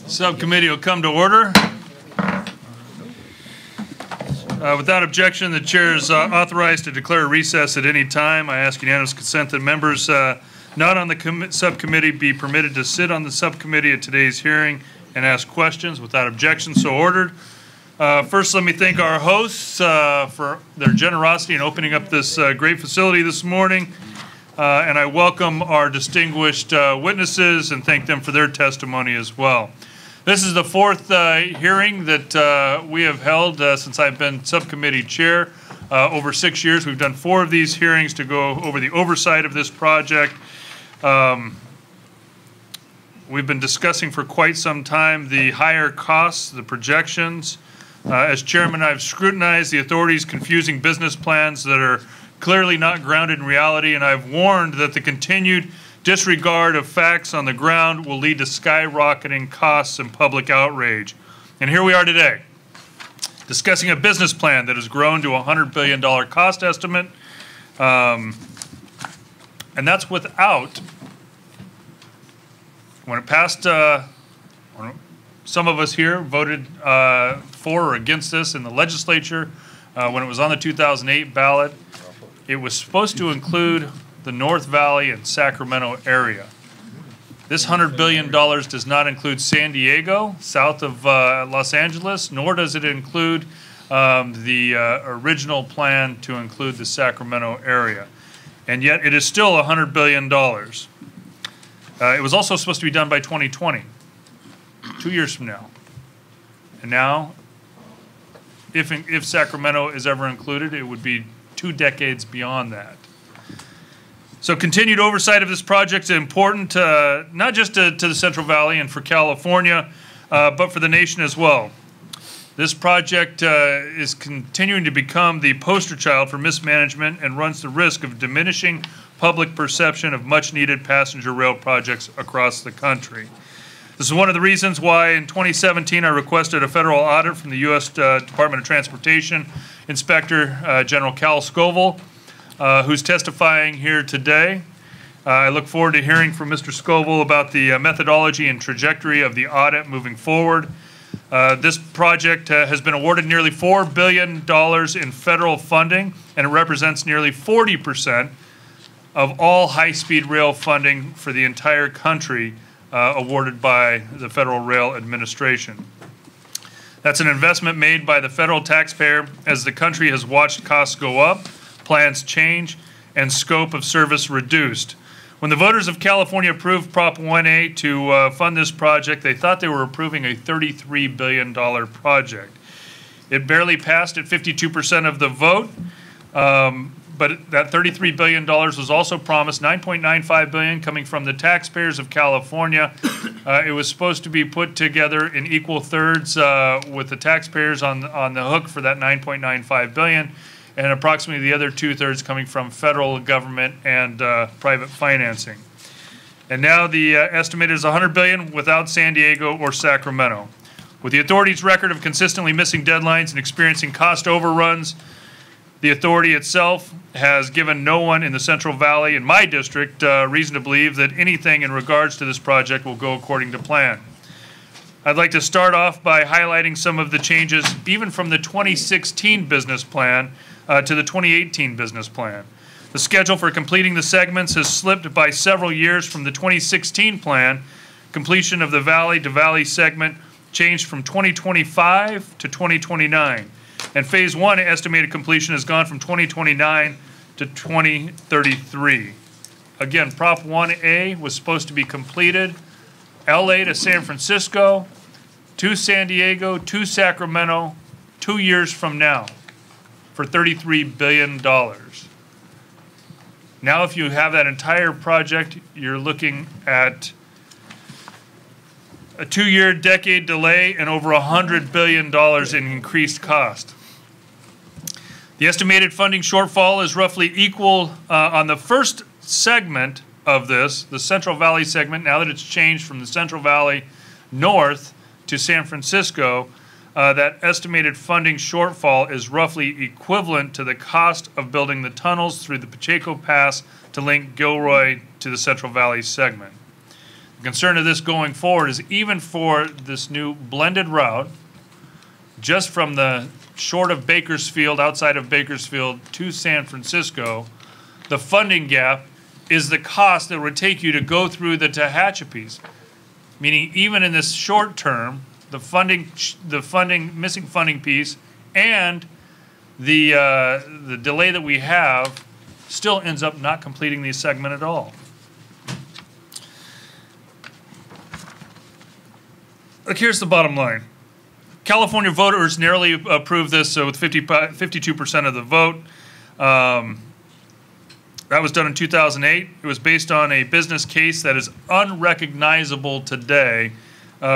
Subcommittee will come to order. Without objection, the chair is authorized to declare a recess at any time. I ask unanimous consent that members not on the subcommittee be permitted to sit on the subcommittee at today's hearing and ask questions. Without objection, so ordered. First, let me thank our hosts for their generosity in opening up this great facility this morning. And I welcome our distinguished witnesses and thank them for their testimony as well. This is the fourth hearing that we have held since I've been subcommittee chair. Over 6 years, we've done 4 of these hearings to go over the oversight of this project. We've been discussing for quite some time the higher costs, the projections. As chairman, I've scrutinized the authority's confusing business plans that are clearly not grounded in reality, and I've warned that the continued disregard of facts on the ground will lead to skyrocketing costs and public outrage. And here we are today, discussing a business plan that has grown to a $100 billion cost estimate, and that's without, when it passed, some of us here voted for or against this in the legislature when it was on the 2008 ballot. It was supposed to include the North Valley and Sacramento area. This $100 billion does not include San Diego, south of Los Angeles, nor does it include the original plan to include the Sacramento area. And yet it is still $100 billion. It was also supposed to be done by 2020, 2 years from now. And now, if Sacramento is ever included, it would be 2 decades beyond that. So continued oversight of this project is important, not just to the Central Valley and for California, but for the nation as well. This project is continuing to become the poster child for mismanagement and runs the risk of diminishing public perception of much-needed passenger rail projects across the country. This is one of the reasons why in 2017 I requested a federal audit from the U.S. Department of Transportation Inspector General Cal Scoville, who's testifying here today. I look forward to hearing from Mr. Scoville about the methodology and trajectory of the audit moving forward. This project has been awarded nearly $4 billion in federal funding, and it represents nearly 40% of all high-speed rail funding for the entire country awarded by the Federal Rail Administration. That's an investment made by the federal taxpayer as the country has watched costs go up, plans change, and scope of service reduced. When the voters of California approved Prop 1A to fund this project, they thought they were approving a $33 billion project. It barely passed at 52% of the vote, but that $33 billion was also promised $9.95 billion coming from the taxpayers of California. It was supposed to be put together in equal thirds with the taxpayers on the hook for that $9.95 billion, and approximately the other 2/3 coming from federal government and private financing. And now the estimate is $100 billion without San Diego or Sacramento. With the authority's record of consistently missing deadlines and experiencing cost overruns, the authority itself has given no one in the Central Valley, in my district, reason to believe that anything in regards to this project will go according to plan. I'd like to start off by highlighting some of the changes, even from the 2016 business plan to the 2018 business plan. The schedule for completing the segments has slipped by several years from the 2016 plan. Completion of the Valley to Valley segment changed from 2025 to 2029. And Phase 1 estimated completion has gone from 2029 to 2033. Again, Prop 1A was supposed to be completed LA to San Francisco, to San Diego, to Sacramento, 2 years from now for $33 billion. Now if you have that entire project, you're looking at a 2-year decade delay and over $100 billion in increased cost. The estimated funding shortfall is roughly equal on the first segment of this, the Central Valley segment, now that it's changed from the Central Valley north to San Francisco, that estimated funding shortfall is roughly equivalent to the cost of building the tunnels through the Pacheco Pass to link Gilroy to the Central Valley segment. The concern of this going forward is even for this new blended route, just from the short of Bakersfield, outside of Bakersfield to San Francisco, the funding gap is the cost that would take you to go through the Tehachapies. Meaning even in this short term, the missing funding piece and the delay that we have still ends up not completing the segment at all. Look, here's the bottom line. California voters narrowly approved this with 52% of the vote. That was done in 2008. It was based on a business case that is unrecognizable today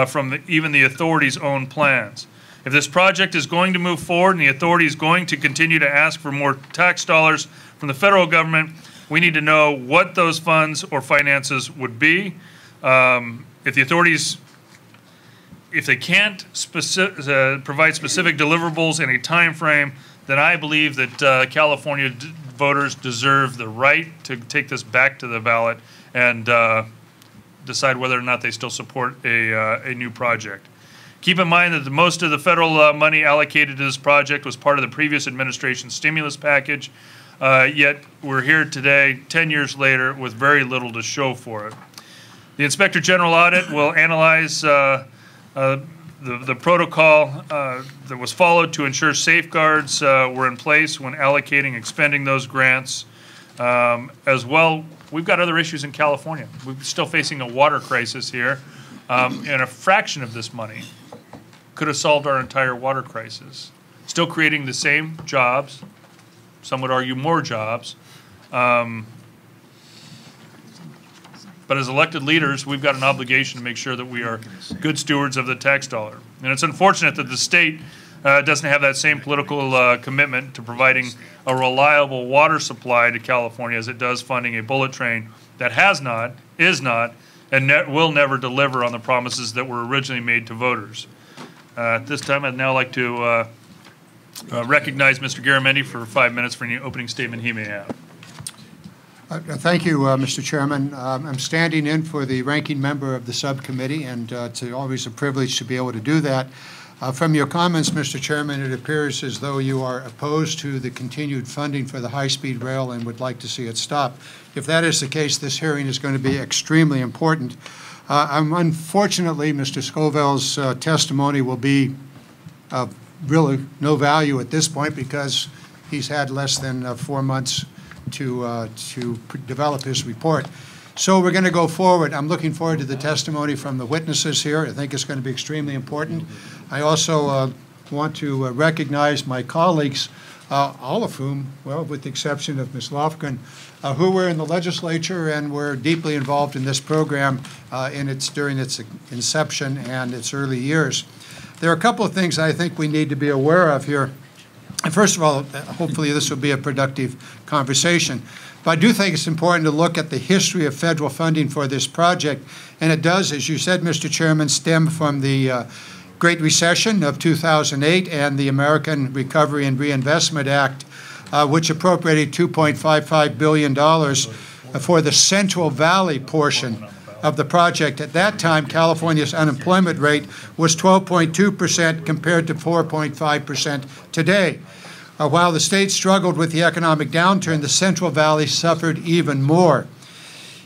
from even the authority's own plans. If this project is going to move forward and the authority is going to continue to ask for more tax dollars from the federal government, we need to know what those funds or finances would be. If the authorities, if they can't provide specific deliverables in a time frame, then I believe that California voters deserve the right to take this back to the ballot and decide whether or not they still support a new project. Keep in mind that most of the federal money allocated to this project was part of the previous administration's stimulus package, yet we're here today, 10 years later, with very little to show for it. The Inspector General audit will analyze the protocol that was followed to ensure safeguards were in place when allocating, expending those grants. As well, we've got other issues in California. We're still facing a water crisis here, and a fraction of this money could have solved our entire water crisis. Still creating the same jobs, some would argue more jobs. But as elected leaders, we've got an obligation to make sure that we are good stewards of the tax dollar. And it's unfortunate that the state doesn't have that same political commitment to providing a reliable water supply to California as it does funding a bullet train that has not, is not, and will never deliver on the promises that were originally made to voters. At this time, I'd now like to recognize Mr. Garamendi for 5 minutes for any opening statement he may have. Thank you, Mr. Chairman. I'm standing in for the ranking member of the subcommittee, and it's always a privilege to be able to do that. From your comments, Mr. Chairman, it appears as though you are opposed to the continued funding for the high-speed rail and would like to see it stop. If that is the case, this hearing is going to be extremely important. Unfortunately, Mr. Scoville's testimony will be of really no value at this point because he's had less than 4 months to develop his report. So we're going to go forward. I'm looking forward to the testimony from the witnesses here. I think it's going to be extremely important. I also want to recognize my colleagues, all of whom, well, with the exception of Ms. Lofgren, who were in the legislature and were deeply involved in this program during its inception and its early years. There are a couple of things I think we need to be aware of here. And first of all, hopefully this will be a productive conversation. But I do think it's important to look at the history of federal funding for this project. And it does, as you said, Mr. Chairman, stem from the Great Recession of 2008 and the American Recovery and Reinvestment Act, which appropriated $2.55 billion for the Central Valley portion of the project. At that time, California's unemployment rate was 12.2% compared to 4.5% today. While the state struggled with the economic downturn, the Central Valley suffered even more.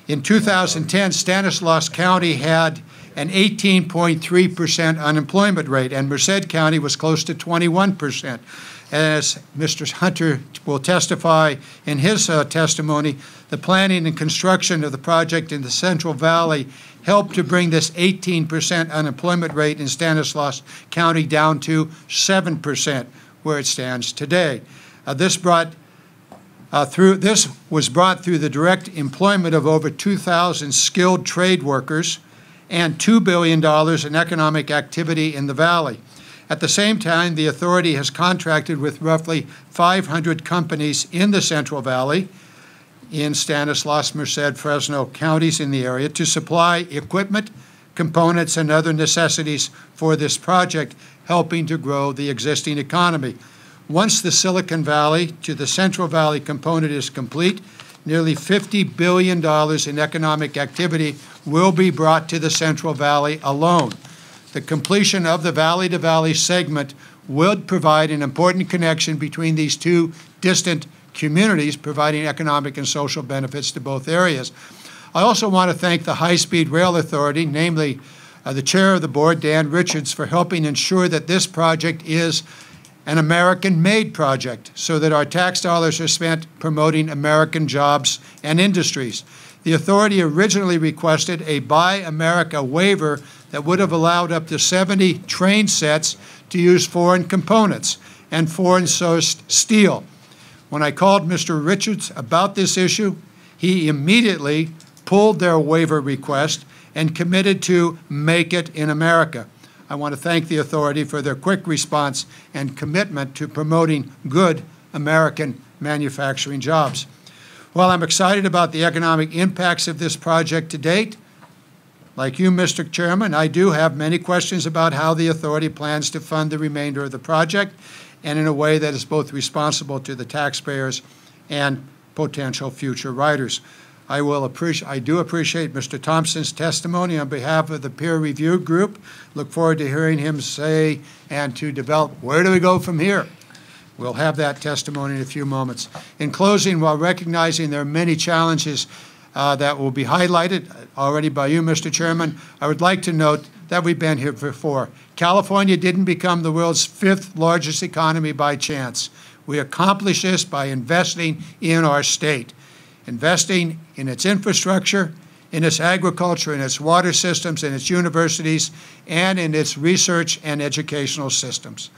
In 2010, Stanislaus County had an 18.3% unemployment rate, and Merced County was close to 21%. As Mr. Hunter will testify in his testimony, the planning and construction of the project in the Central Valley helped to bring this 18% unemployment rate in Stanislaus County down to 7%, where it stands today. This was brought through the direct employment of over 2,000 skilled trade workers and $2 billion in economic activity in the valley. At the same time, the authority has contracted with roughly 500 companies in the Central Valley, in Stanislaus, Merced, Fresno counties in the area, to supply equipment, components, and other necessities for this project, helping to grow the existing economy. Once the Silicon Valley to the Central Valley component is complete, nearly $50 billion in economic activity will be brought to the Central Valley alone. The completion of the valley-to-valley segment would provide an important connection between these two distant communities, providing economic and social benefits to both areas. I also want to thank the High-Speed Rail Authority, namely the chair of the board, Dan Richards, for helping ensure that this project is an American-made project so that our tax dollars are spent promoting American jobs and industries. The authority originally requested a Buy America waiver that would have allowed up to 70 train sets to use foreign components and foreign-sourced steel. When I called Mr. Richards about this issue, he immediately pulled their waiver request and committed to make it in America. I want to thank the authority for their quick response and commitment to promoting good American manufacturing jobs. While I'm excited about the economic impacts of this project to date, like you, Mr. Chairman, I do have many questions about how the authority plans to fund the remainder of the project and in a way that is both responsible to the taxpayers and potential future riders. I do appreciate Mr. Thompson's testimony on behalf of the peer review group. Look forward to hearing him say and to develop where do we go from here. We'll have that testimony in a few moments. In closing, while recognizing there are many challenges that will be highlighted already by you, Mr. Chairman, I would like to note that we've been here before. California didn't become the world's 5th largest economy by chance. We accomplished this by investing in our state, investing in its infrastructure, in its agriculture, in its water systems, in its universities, and in its research and educational systems.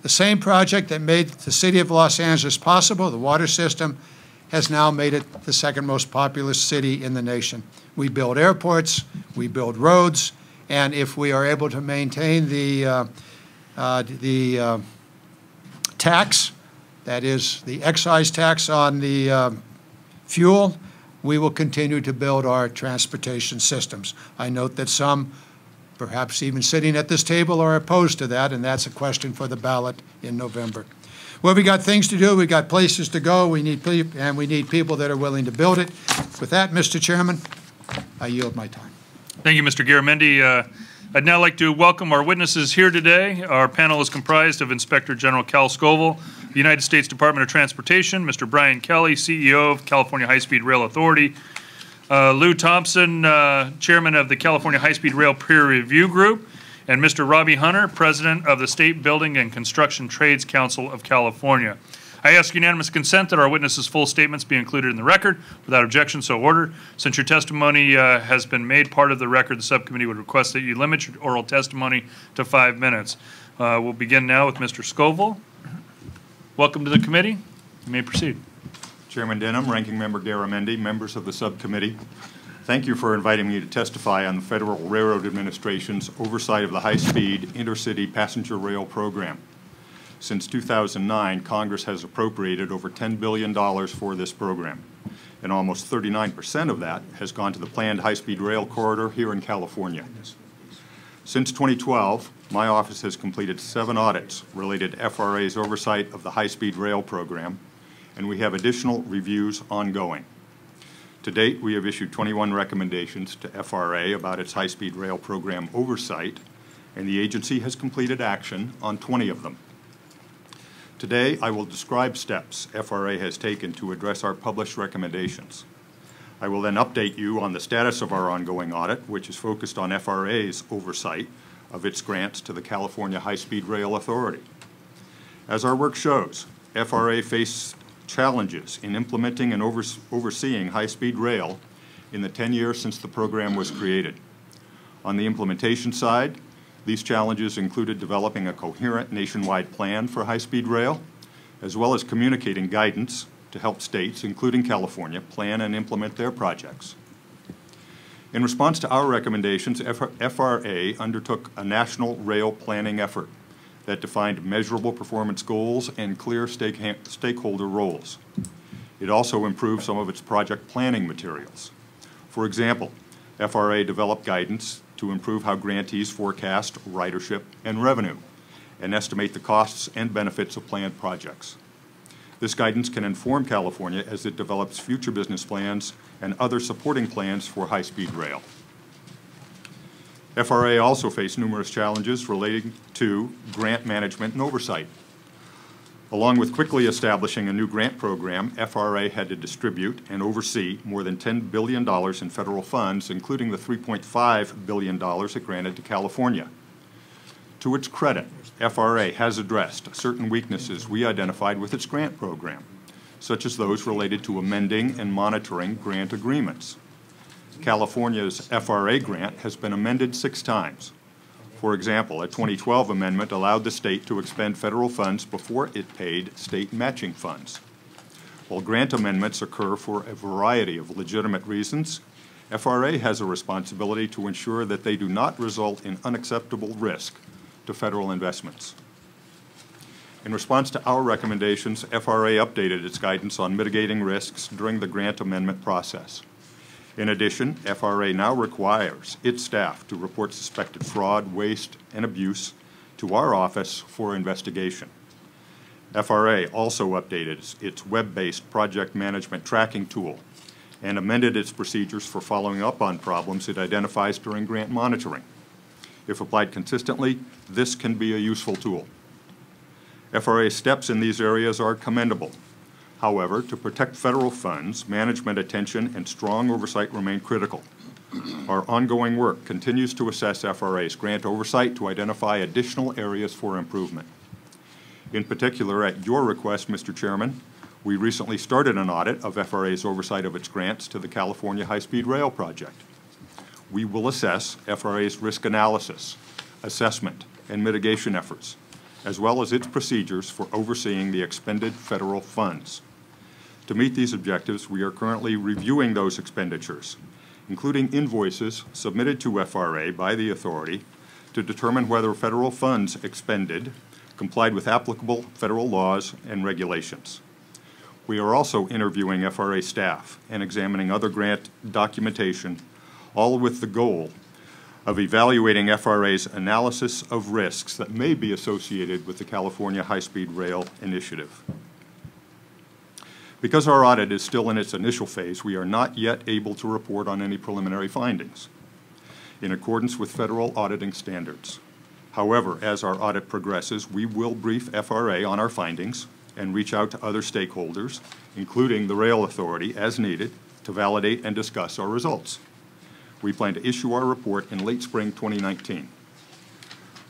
The same project that made the city of Los Angeles possible, the water system, has now made it the 2nd most populous city in the nation. We build airports, we build roads, and if we are able to maintain the tax, that is the excise tax on the fuel, we will continue to build our transportation systems. I note that some, perhaps even sitting at this table, are opposed to that, and that's a question for the ballot in November. Well, we got things to do, we got places to go, we need people that are willing to build it. With that, Mr. Chairman, I yield my time. Thank you, Mr. Garamendi. I'd now like to welcome our witnesses here today. Our panel is comprised of Inspector General Cal Scoville, the United States Department of Transportation, Mr. Brian Kelly, CEO of California High-Speed Rail Authority, Lou Thompson, Chairman of the California High-Speed Rail Peer Review Group, and Mr. Robbie Hunter, President of the State Building and Construction Trades Council of California. I ask unanimous consent that our witnesses' full statements be included in the record. Without objection, so ordered. Since your testimony has been made part of the record, the subcommittee would request that you limit your oral testimony to 5 minutes. We'll begin now with Mr. Scoville. Welcome to the committee. You may proceed. Chairman Denham, Ranking Member Garamendi, members of the subcommittee, thank you for inviting me to testify on the Federal Railroad Administration's oversight of the high-speed intercity passenger rail program. Since 2009, Congress has appropriated over $10 billion for this program, and almost 39% of that has gone to the planned high-speed rail corridor here in California. Since 2012, my office has completed 7 audits related to FRA's oversight of the high-speed rail program, and we have additional reviews ongoing. To date, we have issued 21 recommendations to FRA about its high-speed rail program oversight, and the agency has completed action on 20 of them. Today, I will describe steps FRA has taken to address our published recommendations. I will then update you on the status of our ongoing audit, which is focused on FRA's oversight of its grants to the California High-Speed Rail Authority. As our work shows, FRA faced challenges in implementing and overseeing high-speed rail in the 10 years since the program was created. On the implementation side, these challenges included developing a coherent nationwide plan for high-speed rail, as well as communicating guidance to help states, including California, plan and implement their projects. In response to our recommendations, FRA undertook a national rail planning effort that defined measurable performance goals and clear stakeholder roles. It also improved some of its project planning materials. For example, FRA developed guidance to improve how grantees forecast ridership and revenue and estimate the costs and benefits of planned projects. This guidance can inform California as it develops future business plans and other supporting plans for high-speed rail. FRA also faced numerous challenges relating to grant management and oversight. Along with quickly establishing a new grant program, FRA had to distribute and oversee more than $10 billion in federal funds, including the $3.5 billion it granted to California. To its credit, FRA has addressed certain weaknesses we identified with its grant program, such as those related to amending and monitoring grant agreements. California's FRA grant has been amended 6 times. For example, a 2012 amendment allowed the state to expend federal funds before it paid state matching funds. While grant amendments occur for a variety of legitimate reasons, FRA has a responsibility to ensure that they do not result in unacceptable risk to federal investments. In response to our recommendations, FRA updated its guidance on mitigating risks during the grant amendment process. In addition, FRA now requires its staff to report suspected fraud, waste, and abuse to our office for investigation. FRA also updated its web-based project management tracking tool and amended its procedures for following up on problems it identifies during grant monitoring. If applied consistently, this can be a useful tool. FRA's steps in these areas are commendable. However, to protect federal funds, management attention and strong oversight remain critical. Our ongoing work continues to assess FRA's grant oversight to identify additional areas for improvement. In particular, at your request, Mr. Chairman, we recently started an audit of FRA's oversight of its grants to the California High-Speed Rail Project. We will assess FRA's risk analysis, assessment, and mitigation efforts, as well as its procedures for overseeing the expended federal funds. To meet these objectives, we are currently reviewing those expenditures, including invoices submitted to FRA by the authority to determine whether federal funds expended complied with applicable federal laws and regulations. We are also interviewing FRA staff and examining other grant documentation, all with the goal of evaluating FRA's analysis of risks that may be associated with the California High-Speed Rail Initiative. Because our audit is still in its initial phase, we are not yet able to report on any preliminary findings in accordance with federal auditing standards. However, as our audit progresses, we will brief FRA on our findings and reach out to other stakeholders, including the Rail Authority, as needed, to validate and discuss our results. We plan to issue our report in late spring 2019.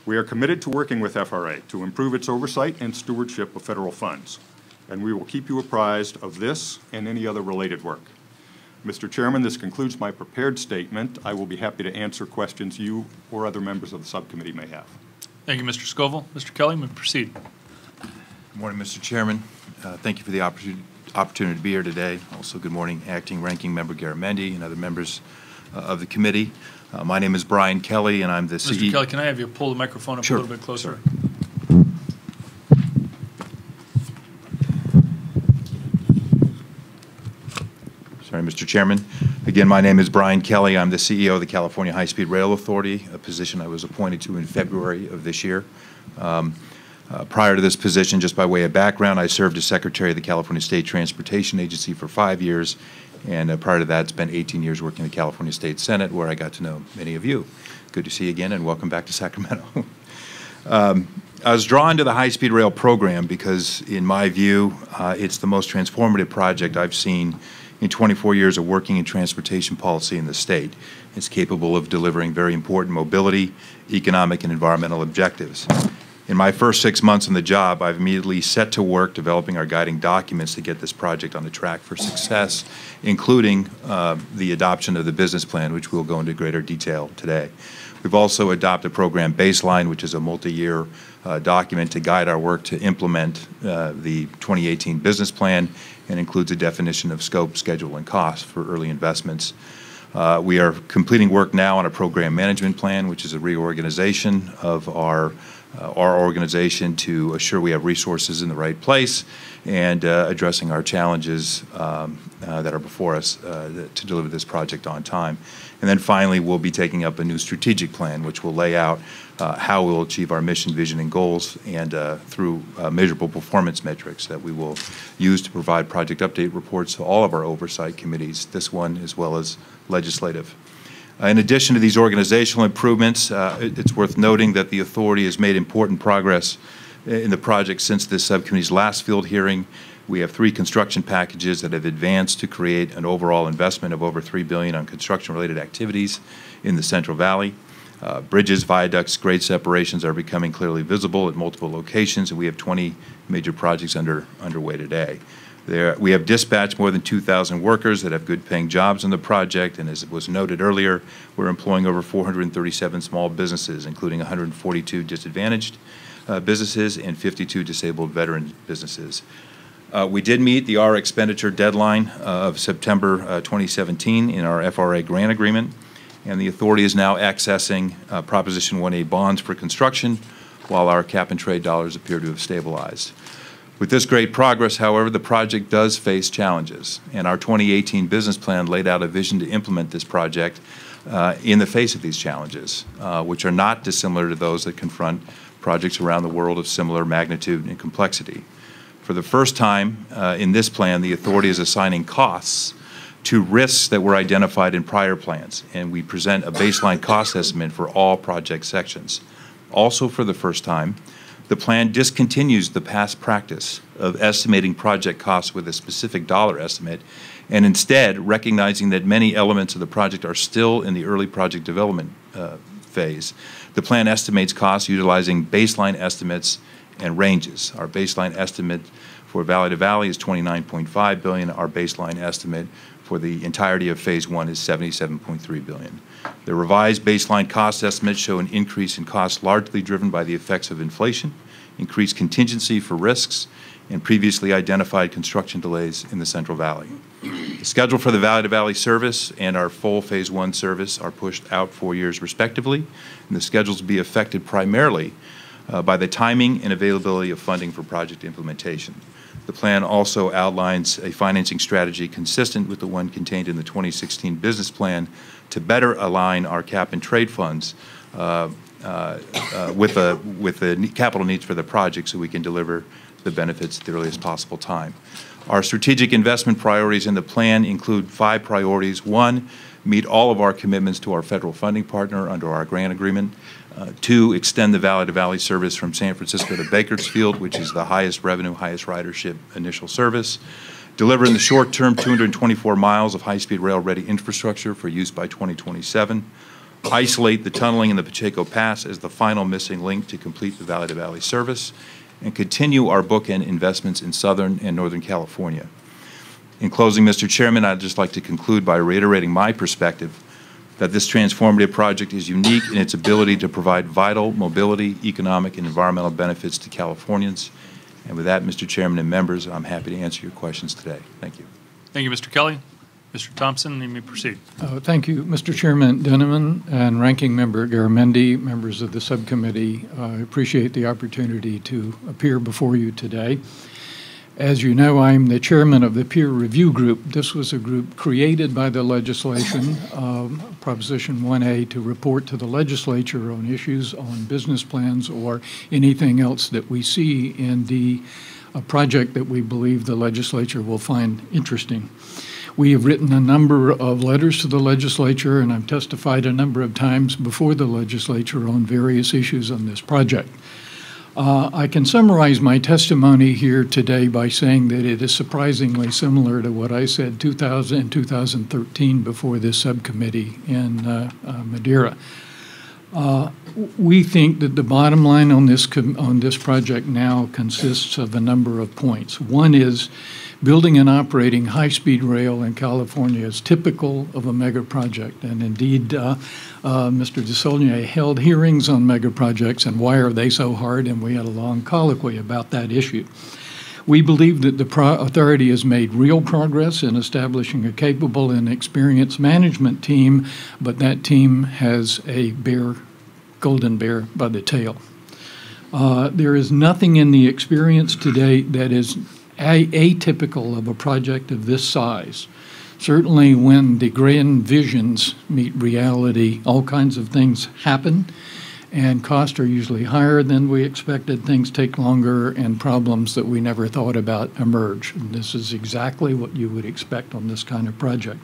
We are committed to working with FRA to improve its oversight and stewardship of federal funds, and we will keep you apprised of this and any other related work. Mr. Chairman, this concludes my prepared statement. I will be happy to answer questions you or other members of the subcommittee may have. Thank you, Mr. Scoville. Mr. Kelly, you may proceed. Good morning, Mr. Chairman. Thank you for the opportunity to be here today. Also, good morning, Acting Ranking Member Garamendi and other members of the committee. My name is Brian Kelly, and I'm the CEO. Mr. Kelly, can I have you pull the microphone up Sure. a little bit closer? Sorry. Sorry, Mr. Chairman. Again, my name is Brian Kelly. I'm the CEO of the California High-Speed Rail Authority, a position I was appointed to in February of this year. Prior to this position, just by way of background, I served as Secretary of the California State Transportation Agency for 5 years, and prior to that, spent 18 years working in the California State Senate, where I got to know many of you. Good to see you again, and welcome back to Sacramento. I was drawn to the high-speed rail program because, in my view, it's the most transformative project I've seen in 24 years of working in transportation policy in the state. It's capable of delivering very important mobility, economic, and environmental objectives. In my first 6 months on the job, I've immediately set to work developing our guiding documents to get this project on the track for success, including the adoption of the business plan, which we'll go into greater detail today. We've also adopted program baseline, which is a multi-year document to guide our work to implement the 2018 business plan, and includes a definition of scope, schedule, and cost for early investments. We are completing work now on a program management plan, which is a reorganization of our our organization to assure we have resources in the right place and addressing our challenges that are before us to deliver this project on time. And then finally, we'll be taking up a new strategic plan, which will lay out how we'll achieve our mission, vision, and goals, and through measurable performance metrics that we will use to provide project update reports to all of our oversight committees, this one as well as legislative. In addition to these organizational improvements, it's worth noting that the authority has made important progress in the project since this subcommittee's last field hearing. We have 3 construction packages that have advanced to create an overall investment of over $3 billion on construction-related activities in the Central Valley. Bridges, viaducts, grade separations are becoming clearly visible at multiple locations, and we have 20 major projects underway today. We have dispatched more than 2,000 workers that have good-paying jobs on the project, and as was noted earlier, we're employing over 437 small businesses, including 142 disadvantaged businesses and 52 disabled veteran businesses. We did meet the R expenditure deadline of September 2017 in our FRA grant agreement, and the authority is now accessing Proposition 1A bonds for construction, while our cap-and-trade dollars appear to have stabilized. With this great progress, however, the project does face challenges, and our 2018 business plan laid out a vision to implement this project in the face of these challenges, which are not dissimilar to those that confront projects around the world of similar magnitude and complexity. For the first time in this plan, the authority is assigning costs to risks that were identified in prior plans, and we present a baseline cost estimate for all project sections. Also, for the first time, the plan discontinues the past practice of estimating project costs with a specific dollar estimate, and instead, recognizing that many elements of the project are still in the early project development phase, the plan estimates costs utilizing baseline estimates and ranges. Our baseline estimate for Valley to Valley is $29.5 billion. Our baseline estimate for the entirety of Phase 1 is $77.3 billion. The revised baseline cost estimates show an increase in costs largely driven by the effects of inflation, increased contingency for risks, and previously identified construction delays in the Central Valley. The schedule for the Valley to Valley service and our full Phase 1 service are pushed out 4 years respectively, and the schedules will be affected primarily by the timing and availability of funding for project implementation. The plan also outlines a financing strategy consistent with the one contained in the 2016 business plan to better align our cap and trade funds with the capital needs for the project so we can deliver the benefits at the earliest possible time. Our strategic investment priorities in the plan include 5 priorities. 1, meet all of our commitments to our federal funding partner under our grant agreement. 2, extend the Valley to Valley service from San Francisco to Bakersfield, which is the highest revenue, highest ridership initial service. Deliver in the short term 224 miles of high-speed rail-ready infrastructure for use by 2027. Isolate the tunneling in the Pacheco Pass as the final missing link to complete the Valley to Valley service, and continue our bookend investments in Southern and Northern California. In closing, Mr. Chairman, I'd just like to conclude by reiterating my perspective that this transformative project is unique in its ability to provide vital mobility, economic, and environmental benefits to Californians. And with that, Mr. Chairman and members, I'm happy to answer your questions today. Thank you. Thank you, Mr. Kelly. Mr. Thompson, you may proceed. Thank you, Mr. Chairman Dinniman and Ranking Member Garamendi, members of the subcommittee. I appreciate the opportunity to appear before you today. As you know, I'm the chairman of the peer review group. This was a group created by the legislation, Proposition 1A, to report to the legislature on issues on business plans or anything else that we see in the project that we believe the legislature will find interesting. We have written a number of letters to the legislature, and I've testified a number of times before the legislature on various issues on this project. I can summarize my testimony here today by saying that it is surprisingly similar to what I said in 2013 before this subcommittee in Madeira. We think that the bottom line on this project now consists of a number of points. One is building and operating high-speed rail in California is typical of a mega project, and indeed Mr. DeSaulnier held hearings on mega projects and why are they so hard, and we had a long colloquy about that issue. We believe that the authority has made real progress in establishing a capable and experienced management team, but that team has a golden bear by the tail. There is nothing in the experience to date that is atypical of a project of this size. Certainly when the grand visions meet reality, all kinds of things happen, and costs are usually higher than we expected. Things take longer, and problems that we never thought about emerge. And this is exactly what you would expect on this kind of project.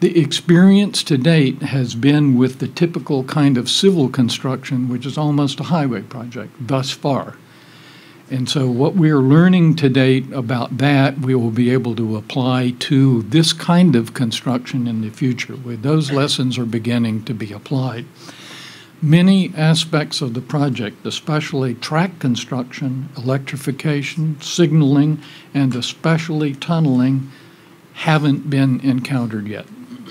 The experience to date has been with the typical kind of civil construction, which is almost a highway project thus far. And so what we are learning to date about that, we will be able to apply to this kind of construction in the future, where those lessons are beginning to be applied. Many aspects of the project, especially track construction, electrification, signaling, and especially tunneling, haven't been encountered yet.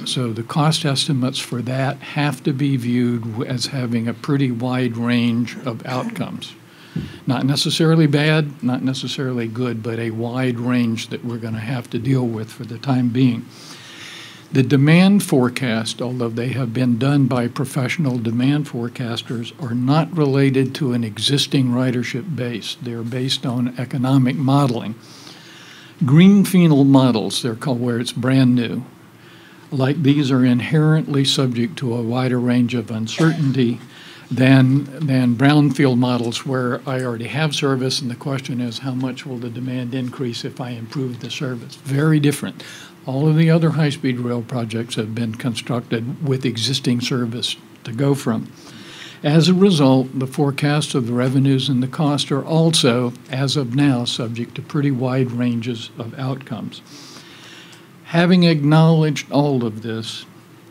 So the cost estimates for that have to be viewed as having a pretty wide range of outcomes. Not necessarily bad, not necessarily good, but a wide range that we're going to have to deal with for the time being. The demand forecast, although they have been done by professional demand forecasters, are not related to an existing ridership base. They're based on economic modeling. Greenfield models, they're called, where it's brand new. Like these are inherently subject to a wider range of uncertainty than brownfield models where I already have service, and the question is how much will the demand increase if I improve the service? Very different. All of the other high-speed rail projects have been constructed with existing service to go from. As a result, the forecasts of the revenues and the cost are also, as of now, subject to pretty wide ranges of outcomes. Having acknowledged all of this,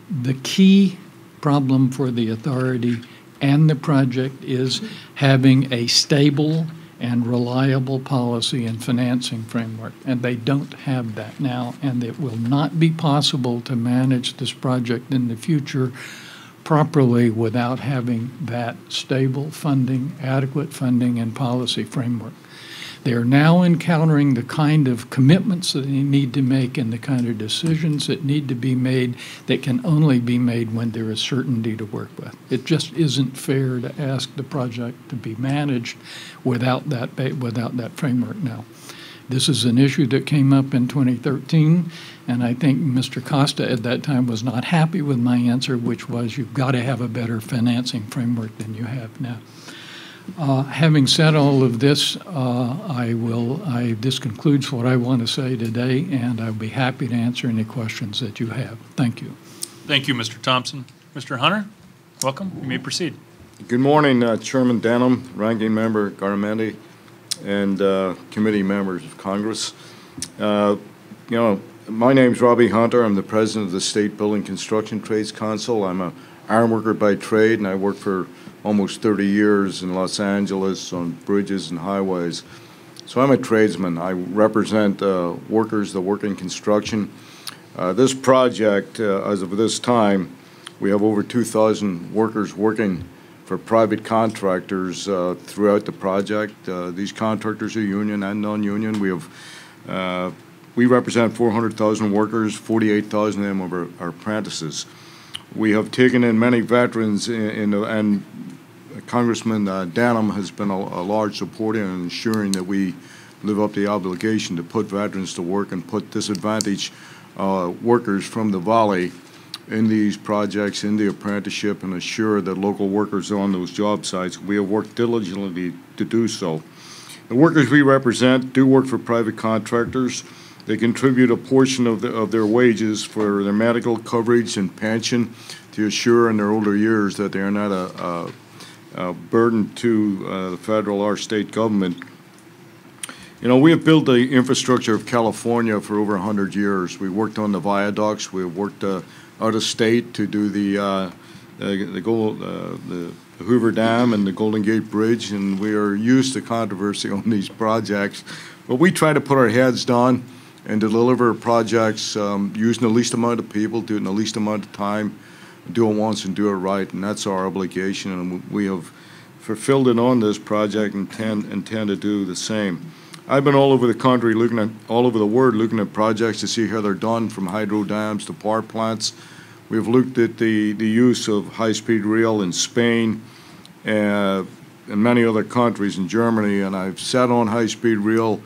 the key problem for the authority and the project is having a stable and reliable policy and financing framework, and they don't have that now, and it will not be possible to manage this project in the future properly without having that stable funding, adequate funding, and policy framework. They are now encountering the kind of commitments that they need to make and the kind of decisions that need to be made that can only be made when there is certainty to work with. It just isn't fair to ask the project to be managed without that framework now. This is an issue that came up in 2013, and I think Mr. Costa at that time was not happy with my answer, which was you've got to have a better financing framework than you have now. Having said all of this, this concludes what I want to say today, and I'll be happy to answer any questions that you have. Thank you. Thank you, Mr. Thompson. Mr. Hunter, welcome. You may proceed. Good morning, Chairman Denham, Ranking Member Garamendi, and committee members of Congress. My name's Robbie Hunter. I'm the president of the State Building Construction Trades Council. I'm an iron worker by trade, and I worked for almost 30 years in Los Angeles on bridges and highways. So I'm a tradesman. I represent workers that work in construction. This project, as of this time, we have over 2,000 workers working for private contractors throughout the project. These contractors are union and non-union. We represent 400,000 workers, 48,000 of them are apprentices. We have taken in many veterans, and Congressman Denham has been a large supporter in ensuring that we live up to the obligation to put veterans to work and put disadvantaged workers from the Valley in these projects, in the apprenticeship, and assure that local workers on those job sites. We have worked diligently to do so. The workers we represent do work for private contractors. They contribute a portion of their wages for their medical coverage and pension to assure in their older years that they are not a burden to the federal or state government. You know, we have built the infrastructure of California for over 100 years. We worked on the viaducts. We have worked out of state to do the Hoover Dam and the Golden Gate Bridge, and we are used to controversy on these projects. But we try to put our heads down and deliver projects using the least amount of people, do it in the least amount of time, do it once and do it right, and that's our obligation, and we have fulfilled it on this project and intend to do the same. I've been all over the country, all over the world, looking at projects to see how they're done, from hydro dams to power plants. We've looked at the use of high-speed rail in Spain, in many other countries in Germany, and I've sat on high-speed rail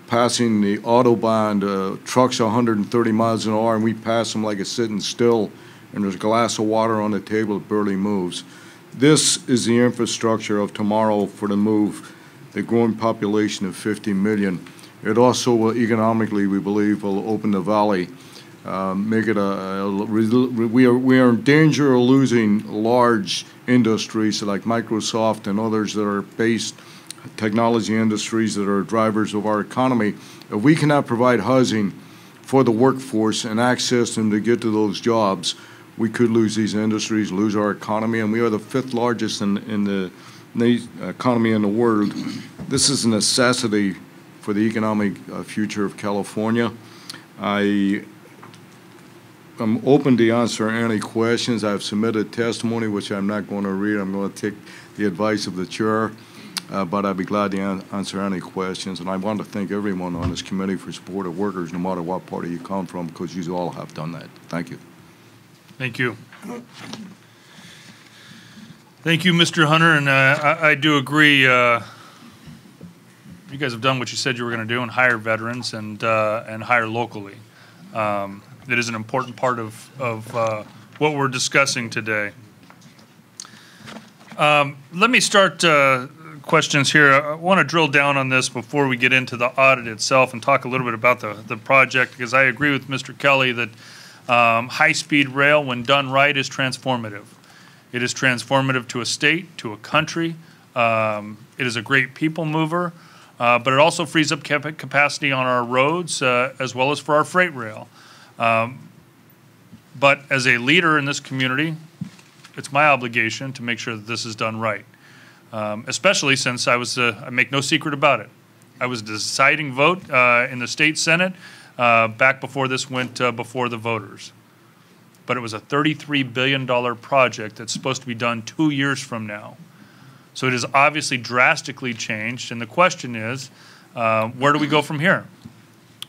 passing the Autobahn, trucks 130 miles an hour, and we pass them like it's sitting still, and there's a glass of water on the table that barely moves. This is the infrastructure of tomorrow for the move, the growing population of 50 million. It also will economically, we believe, will open the valley, make it we are in danger of losing large industries like Microsoft and others that are based technology industries that are drivers of our economy. If we cannot provide housing for the workforce and access them to get to those jobs, we could lose these industries, lose our economy, and we are the 5th largest in the economy in the world. This is a necessity for the economic future of California. I am open to answer any questions. I've submitted testimony, which I'm not going to read. I'm going to take the advice of the chair. But I'd be glad to answer any questions. And I want to thank everyone on this committee for support of workers, no matter what party you come from, because you all have done that. Thank you. Thank you. Thank you, Mr. Hunter. And I do agree. You guys have done what you said you were going to do and hire veterans and hire locally. It is an important part of what we're discussing today. Let me start questions here. I want to drill down on this before we get into the audit itself and talk a little bit about the project, because I agree with Mr. Kelly that high-speed rail, when done right, is transformative. It is transformative to a state, to a country. It is a great people mover, but it also frees up capacity on our roads as well as for our freight rail. But as a leader in this community, it's my obligation to make sure that this is done right. Especially since I make no secret about it. I was a deciding vote in the state Senate back before this went before the voters. But it was a $33 billion project that's supposed to be done 2 years from now. So it has obviously drastically changed, and the question is, where do we go from here?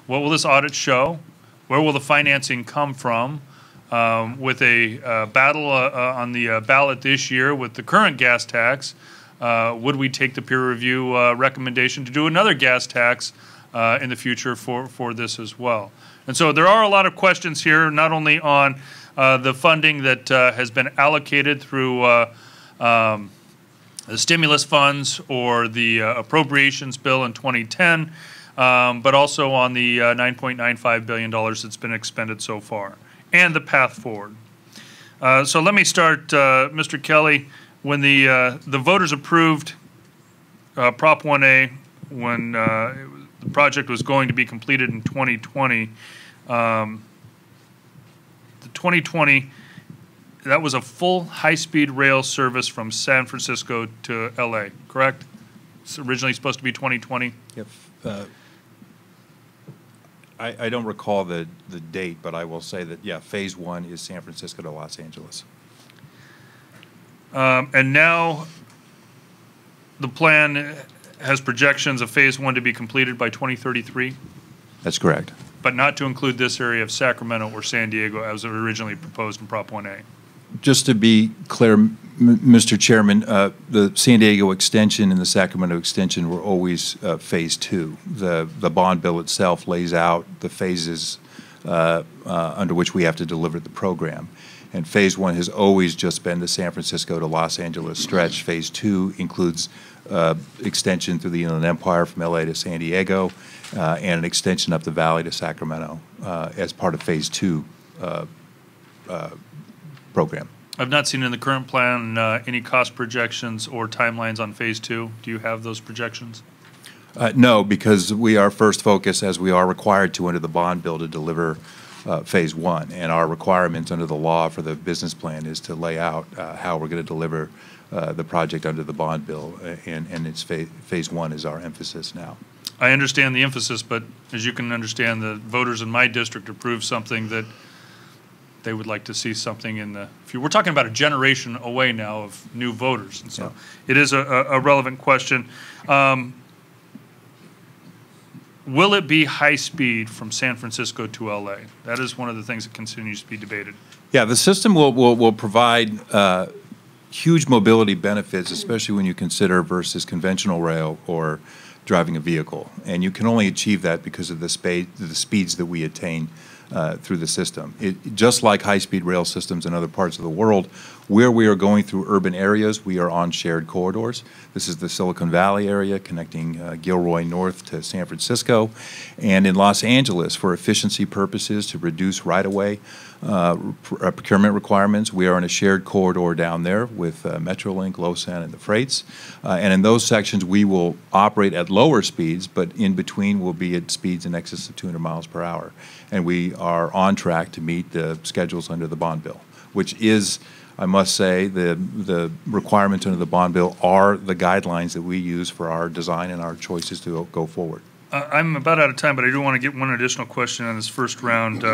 What will this audit show? Where will the financing come from? With a battle on the ballot this year with the current gas tax, would we take the peer review recommendation to do another gas tax in the future for this as well? And so there are a lot of questions here, not only on the funding that has been allocated through the stimulus funds or the appropriations bill in 2010, but also on the $9.95 billion that's been expended so far, and the path forward. So let me start, Mr. Kelly. When the voters approved Prop 1A, when the project was going to be completed in 2020, the 2020, that was a full high-speed rail service from San Francisco to LA, correct? It's originally supposed to be 2020? Yep. I don't recall the date, but I will say that, yeah, Phase 1 is San Francisco to Los Angeles. And now the plan has projections of Phase 1 to be completed by 2033, That's correct. but not to include this area of Sacramento or San Diego as originally proposed in Prop 1A. Just to be clear, Mr. Chairman, the San Diego extension and the Sacramento extension were always Phase 2. The bond bill itself lays out the phases under which we have to deliver the program. And Phase 1 has always just been the San Francisco to Los Angeles stretch. Phase 2 includes extension through the Inland Empire from LA to San Diego and an extension up the valley to Sacramento as part of Phase 2 program. I've not seen in the current plan any cost projections or timelines on Phase 2. Do you have those projections? No, because we are first focused, as we are required to under the bond bill, to deliver Phase 1. And our requirements under the law for the business plan is to lay out how we're going to deliver the project under the bond bill, and it's Phase 1 is our emphasis now. I understand the emphasis, but as you can understand, the voters in my district approved something that they would like to see something in the future. We're talking about a generation away now of new voters, and so it is a relevant question. Will it be high speed from San Francisco to LA? That is one of the things that continues to be debated. Yeah, the system will provide huge mobility benefits, especially when you consider versus conventional rail or driving a vehicle. And you can only achieve that because of the speeds that we attain through the system. Just like high-speed rail systems in other parts of the world, where we are going through urban areas, we are on shared corridors. This is the Silicon Valley area connecting Gilroy North to San Francisco. And in Los Angeles, for efficiency purposes, to reduce right-of-way procurement requirements, we are in a shared corridor down there with Metrolink, Losan, and the freights. And in those sections, we will operate at lower speeds, but in between will be at speeds in excess of 200 miles per hour. And we are on track to meet the schedules under the bond bill, which is, I must say, the requirements under the bond bill are the guidelines that we use for our design and our choices to go forward. I'm about out of time, but I do want to get one additional question on this first round.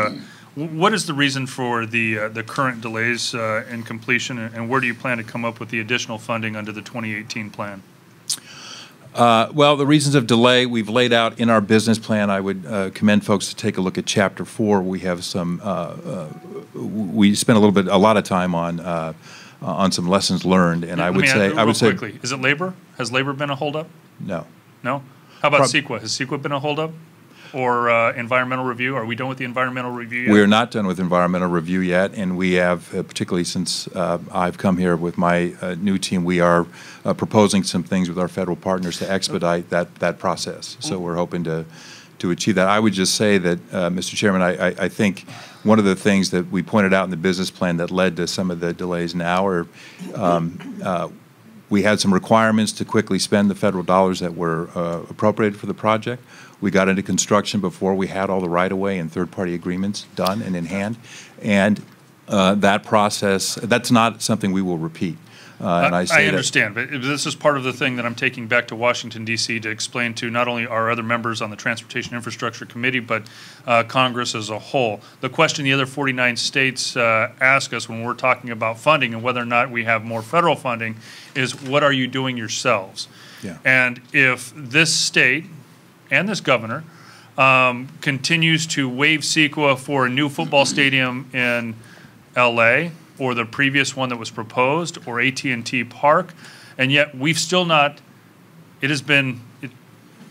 What is the reason for the current delays in completion, and where do you plan to come up with the additional funding under the 2018 plan? Well, the reasons of delay we've laid out in our business plan. I would commend folks to take a look at Chapter 4. We have some. We spent a lot of time on some lessons learned, and I would say quickly. Is it labor? Has labor been a holdup? No. No. How about CEQA? Has CEQA been a holdup? Or environmental review? Are we done with the environmental review yet? We are not done with environmental review yet, and we have, particularly since I've come here with my new team, we are proposing some things with our federal partners to expedite that process. So we're hoping to achieve that. I would just say that, Mr. Chairman, I think one of the things that we pointed out in the business plan that led to some of the delays now are we had some requirements to quickly spend the federal dollars that were appropriated for the project. We got into construction before we had all the right-of-way and third-party agreements done and in hand. And that process, that's not something we will repeat. And I understand, but this is part of the thing that I'm taking back to Washington, D.C. to explain to not only our other members on the Transportation Infrastructure Committee, but Congress as a whole. The question the other 49 states ask us when we're talking about funding and whether or not we have more federal funding is, what are you doing yourselves? Yeah. And if this state and this governor continues to waive CEQA for a new football stadium in L.A., or the previous one that was proposed, or AT&T Park, and yet we've still not, it has been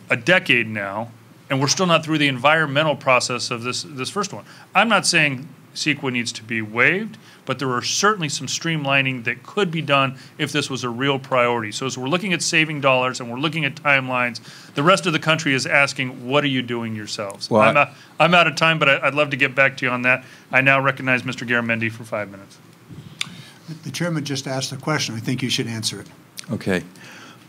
a decade now, and we're still not through the environmental process of this first one. I'm not saying CEQA needs to be waived, but there are certainly some streamlining that could be done if this was a real priority. So as we're looking at saving dollars and we're looking at timelines, the rest of the country is asking, what are you doing yourselves? Well, I'm out of time, but I'd love to get back to you on that. I now recognize Mr. Garamendi for 5 minutes. The chairman just asked a question. I think you should answer it. Okay.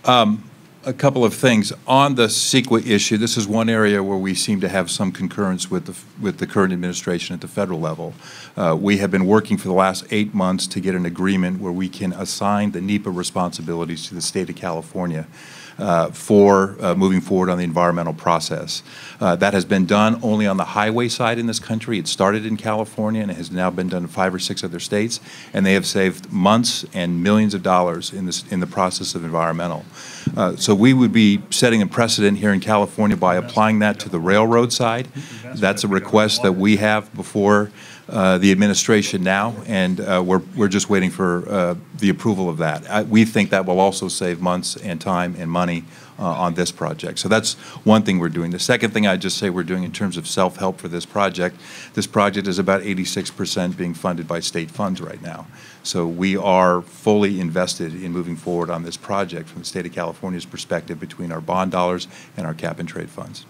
A couple of things. On the CEQA issue, this is one area where we seem to have some concurrence with the current administration at the federal level. We have been working for the last 8 months to get an agreement where we can assign the NEPA responsibilities to the state of California for moving forward on the environmental process. That has been done only on the highway side in this country. It started in California and it has now been done in 5 or 6 other states, and they have saved months and millions of dollars in the process of environmental. So we would be setting a precedent here in California by applying that to the railroad side. That's a request that we have before the administration now, and we're just waiting for the approval of that. We think that will also save months and time and money on this project. So that's one thing we're doing. The second thing I'd just say we're doing in terms of self-help for this project is about 86% being funded by state funds right now. So we are fully invested in moving forward on this project from the state of California's perspective between our bond dollars and our cap and trade funds.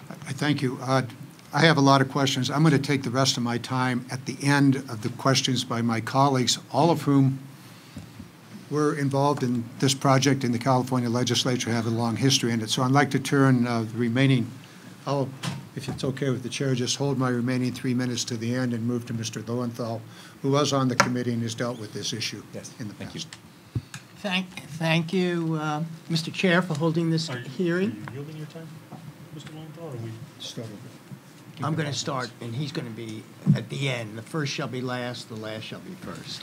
I thank you. I have a lot of questions. I'm going to take the rest of my time at the end of the questions by my colleagues, all of whom were involved in this project in the California legislature, have a long history in it. So I'd like to turn the remaining, if it's okay with the chair, just hold my remaining 3 minutes to the end and move to Mr. Lowenthal, who was on the committee and has dealt with this issue in the past. Thank you, Mr. Chair, for holding this hearing. Are you yielding your time, Mr. Lowenthal, or are we Start over. I'm going to start, and he's going to be at the end. The first shall be last, the last shall be first.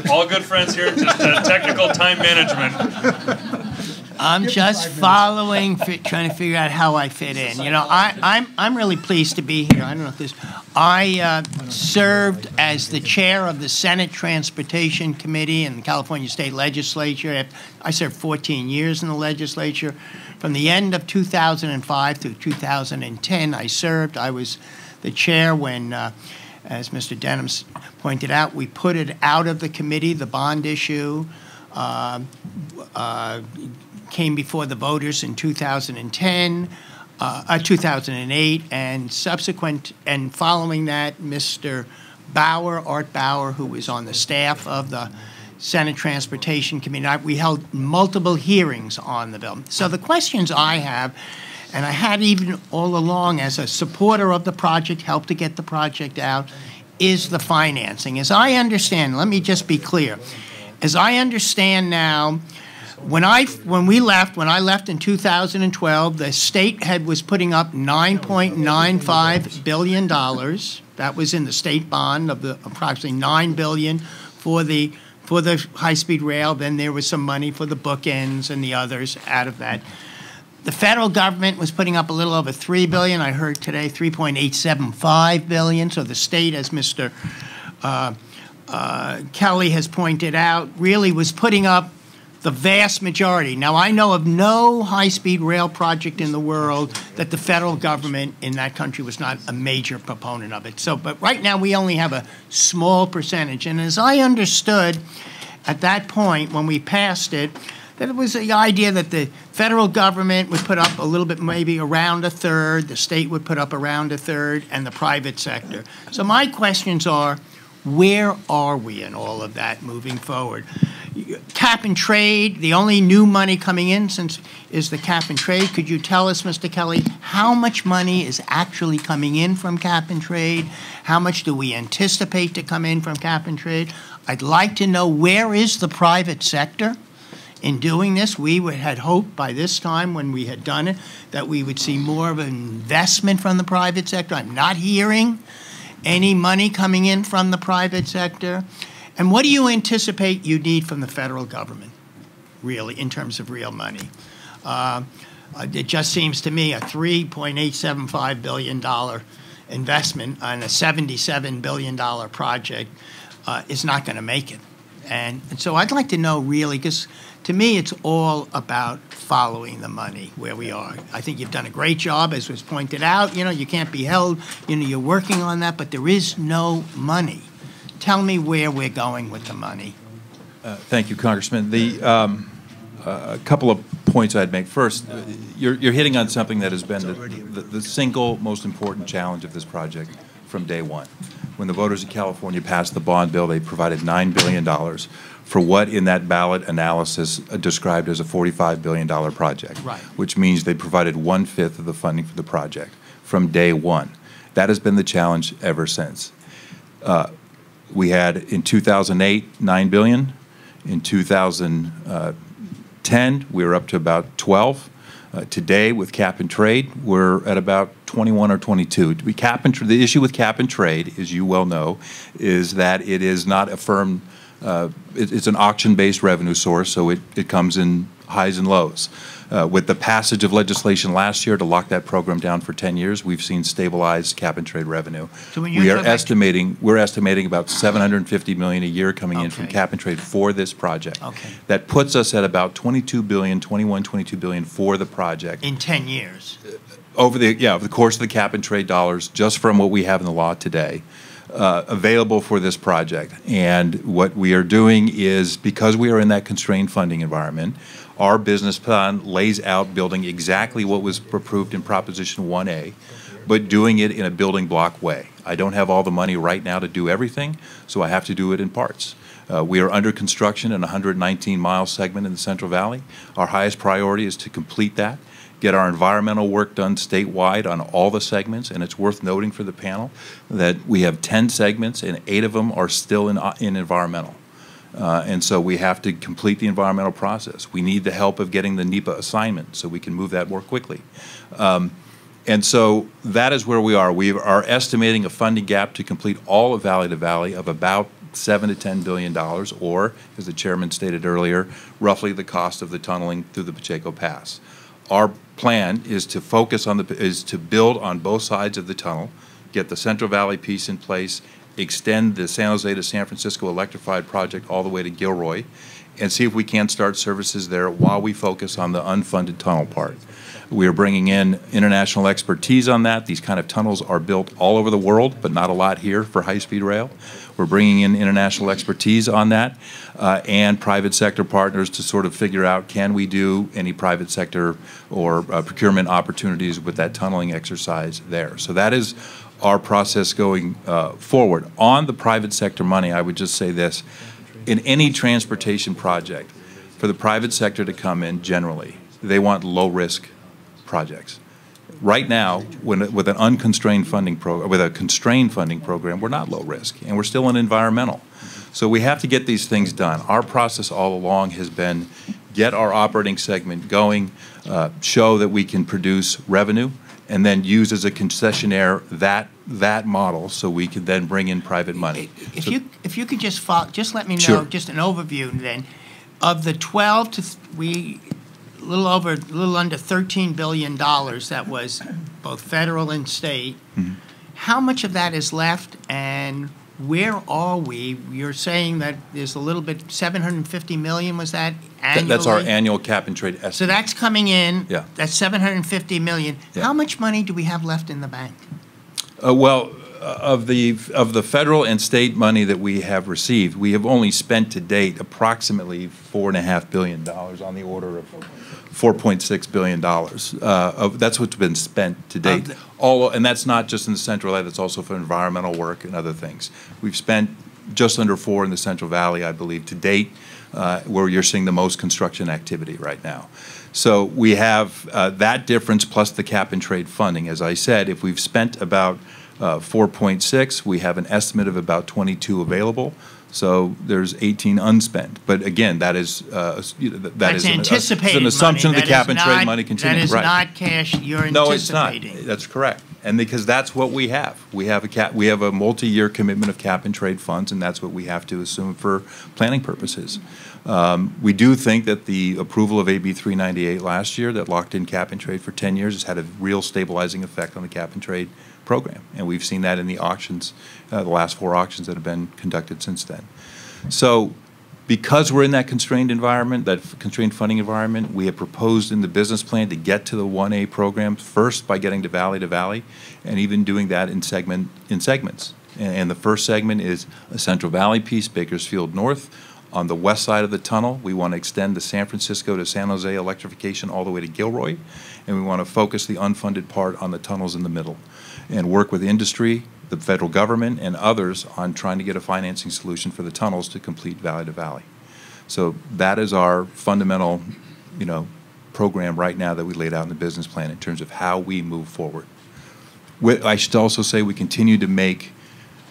all good friends here, just technical time management. I'm Give him just 5 minutes. following, trying to figure out how I fit in. You know, I'm really pleased to be here. I don't know if this, I served as the chair of the Senate Transportation Committee in the California State Legislature. I served 14 years in the legislature. From the end of 2005 through 2010, I served. I was the chair when, as Mr. Denham pointed out, we put it out of the committee, the bond issue. Came before the voters in 2010, 2008, and subsequent and following that, Mr. Bauer, Art Bauer, who was on the staff of the Senate Transportation Committee, we held multiple hearings on the bill. So the questions I have, and I had even all along as a supporter of the project, helped to get the project out, is the financing. As I understand, let me just be clear. As I understand now, when I left in 2012, the state was putting up $9.95 billion. That was in the state bond of the approximately $9 billion for the high-speed rail. Then there was some money for the bookends and the others out of that. The federal government was putting up a little over $3 billion. I heard today $3.875 billion. So the state, as Mr. Kelly has pointed out, really was putting up the vast majority. Now, I know of no high-speed rail project in the world that the federal government in that country was not a major proponent of it. So, but right now we only have a small percentage. And as I understood at that point when we passed it, that it was the idea that the federal government would put up a little bit, maybe around a third, the state would put up around a third, and the private sector. So my questions are, where are we in all of that moving forward? Cap and trade, the only new money coming in is the cap and trade. Could you tell us, Mr. Kelly, how much money is actually coming in from cap and trade? How much do we anticipate to come in from cap and trade? I'd like to know, where is the private sector in doing this? We had hoped by this time when we had done it that we would see more of an investment from the private sector. I'm not hearing any money coming in from the private sector. And what do you anticipate you need from the federal government, really, in terms of real money? It just seems to me a $3.875 billion investment on a $77 billion project is not going to make it. And so I'd like to know, really, because to me it's all about following the money where we are. I think you've done a great job, as was pointed out. You know, you can't be held. You know, you're working on that, but there is no money. Tell me where we're going with the money. Thank you, Congressman. A couple of points I'd make. First, you're hitting on something that has been the single most important challenge of this project from day one. When the voters of California passed the bond bill, they provided $9 billion for what in that ballot analysis described as a $45 billion project, right, which means they provided 1/5 of the funding for the project from day one. That has been the challenge ever since. We had, in 2008, $9 billion. In 2010, we were up to about 12. Today, with cap and trade, we're at about 21 or 22. The issue with cap and trade, as you well know, is that it is not a firm, it's an auction-based revenue source, so it comes in highs and lows. With the passage of legislation last year to lock that program down for 10 years, we've seen stabilized cap and trade revenue. So we're estimating about $750 million a year coming in from cap and trade for this project. Okay. That puts us at about $22 billion for the project. In 10 years. Over the course of the cap and trade dollars, just from what we have in the law today, available for this project. And what we are doing is, because we are in that constrained funding environment, our business plan lays out building exactly what was approved in Proposition 1A, but doing it in a building block way. I don't have all the money right now to do everything, so I have to do it in parts. We are under construction in a 119-mile segment in the Central Valley. Our highest priority is to complete that, get our environmental work done statewide on all the segments, and it's worth noting for the panel that we have 10 segments and 8 of them are still in environmental. And so we have to complete the environmental process. We need the help of getting the NEPA assignment so we can move that more quickly. And so that is where we are. We are estimating a funding gap to complete all of Valley to Valley of about $7 to $10 billion, or, as the chairman stated earlier, roughly the cost of the tunneling through the Pacheco Pass. Our plan is to focus on to build on both sides of the tunnel, get the Central Valley piece in place, extend the San Jose to San Francisco electrified project all the way to Gilroy, and see if we can start services there while we focus on the unfunded tunnel part. We are bringing in international expertise on that. These kind of tunnels are built all over the world, but not a lot here for high-speed rail. We're bringing in international expertise on that and private sector partners to sort of figure out, can we do any private sector or procurement opportunities with that tunneling exercise there. So that is our process going forward. On the private sector money, I would just say this. In any transportation project, for the private sector to come in generally, they want low-risk projects. Right now, with an unconstrained funding program, with a constrained funding program, we're not low risk, and we're still in environmental. So we have to get these things done. Our process all along has been get our operating segment going, show that we can produce revenue, and then use as a concessionaire that model so we could then bring in private money. If you could just let me know, Sure. just an overview then, of the 12 to a little under $13 billion that was both federal and state. Mm-hmm. How much of that is left, and where are we? You're saying that there's a little bit, 750 million, was that annually? That's our annual cap and trade estimate. So that's coming in. Yeah. That's 750 million. Yeah. How much money do we have left in the bank? Of the federal and state money that we have received, we have only spent to date approximately $4.5 billion, on the order of $4.6 billion. That's what's been spent to date. And that's not just in the Central Valley, that's also for environmental work and other things. We've spent just under $4 billion in the Central Valley, I believe, to date, where you're seeing the most construction activity right now. So we have that difference plus the cap and trade funding. As I said, if we've spent about 4.6, we have an estimate of about 22 available. So there's 18 unspent. But again, that is That's anticipated an assumption money. of the cap and trade money continuing. That is right. not cash you're anticipating. No, it's not. That's correct. And because that's what we have. We have a multi-year commitment of cap and trade funds, and that's what we have to assume for planning purposes. We do think that the approval of AB 398 last year that locked in cap and trade for 10 years has had a real stabilizing effect on the cap and trade program. And we've seen that in the auctions, the last 4 auctions that have been conducted since then. So because we're in that constrained environment, that constrained funding environment, we have proposed in the business plan to get to the 1A program first by getting to valley, and even doing that in segments. And the first segment is a Central Valley piece, Bakersfield North. On the west side of the tunnel, we want to extend the San Francisco to San Jose electrification all the way to Gilroy, and we want to focus the unfunded part on the tunnels in the middle and work with industry, the federal government, and others on trying to get a financing solution for the tunnels to complete valley to valley. So that is our fundamental, program right now that we laid out in the business plan in terms of how we move forward. I should also say we continue to make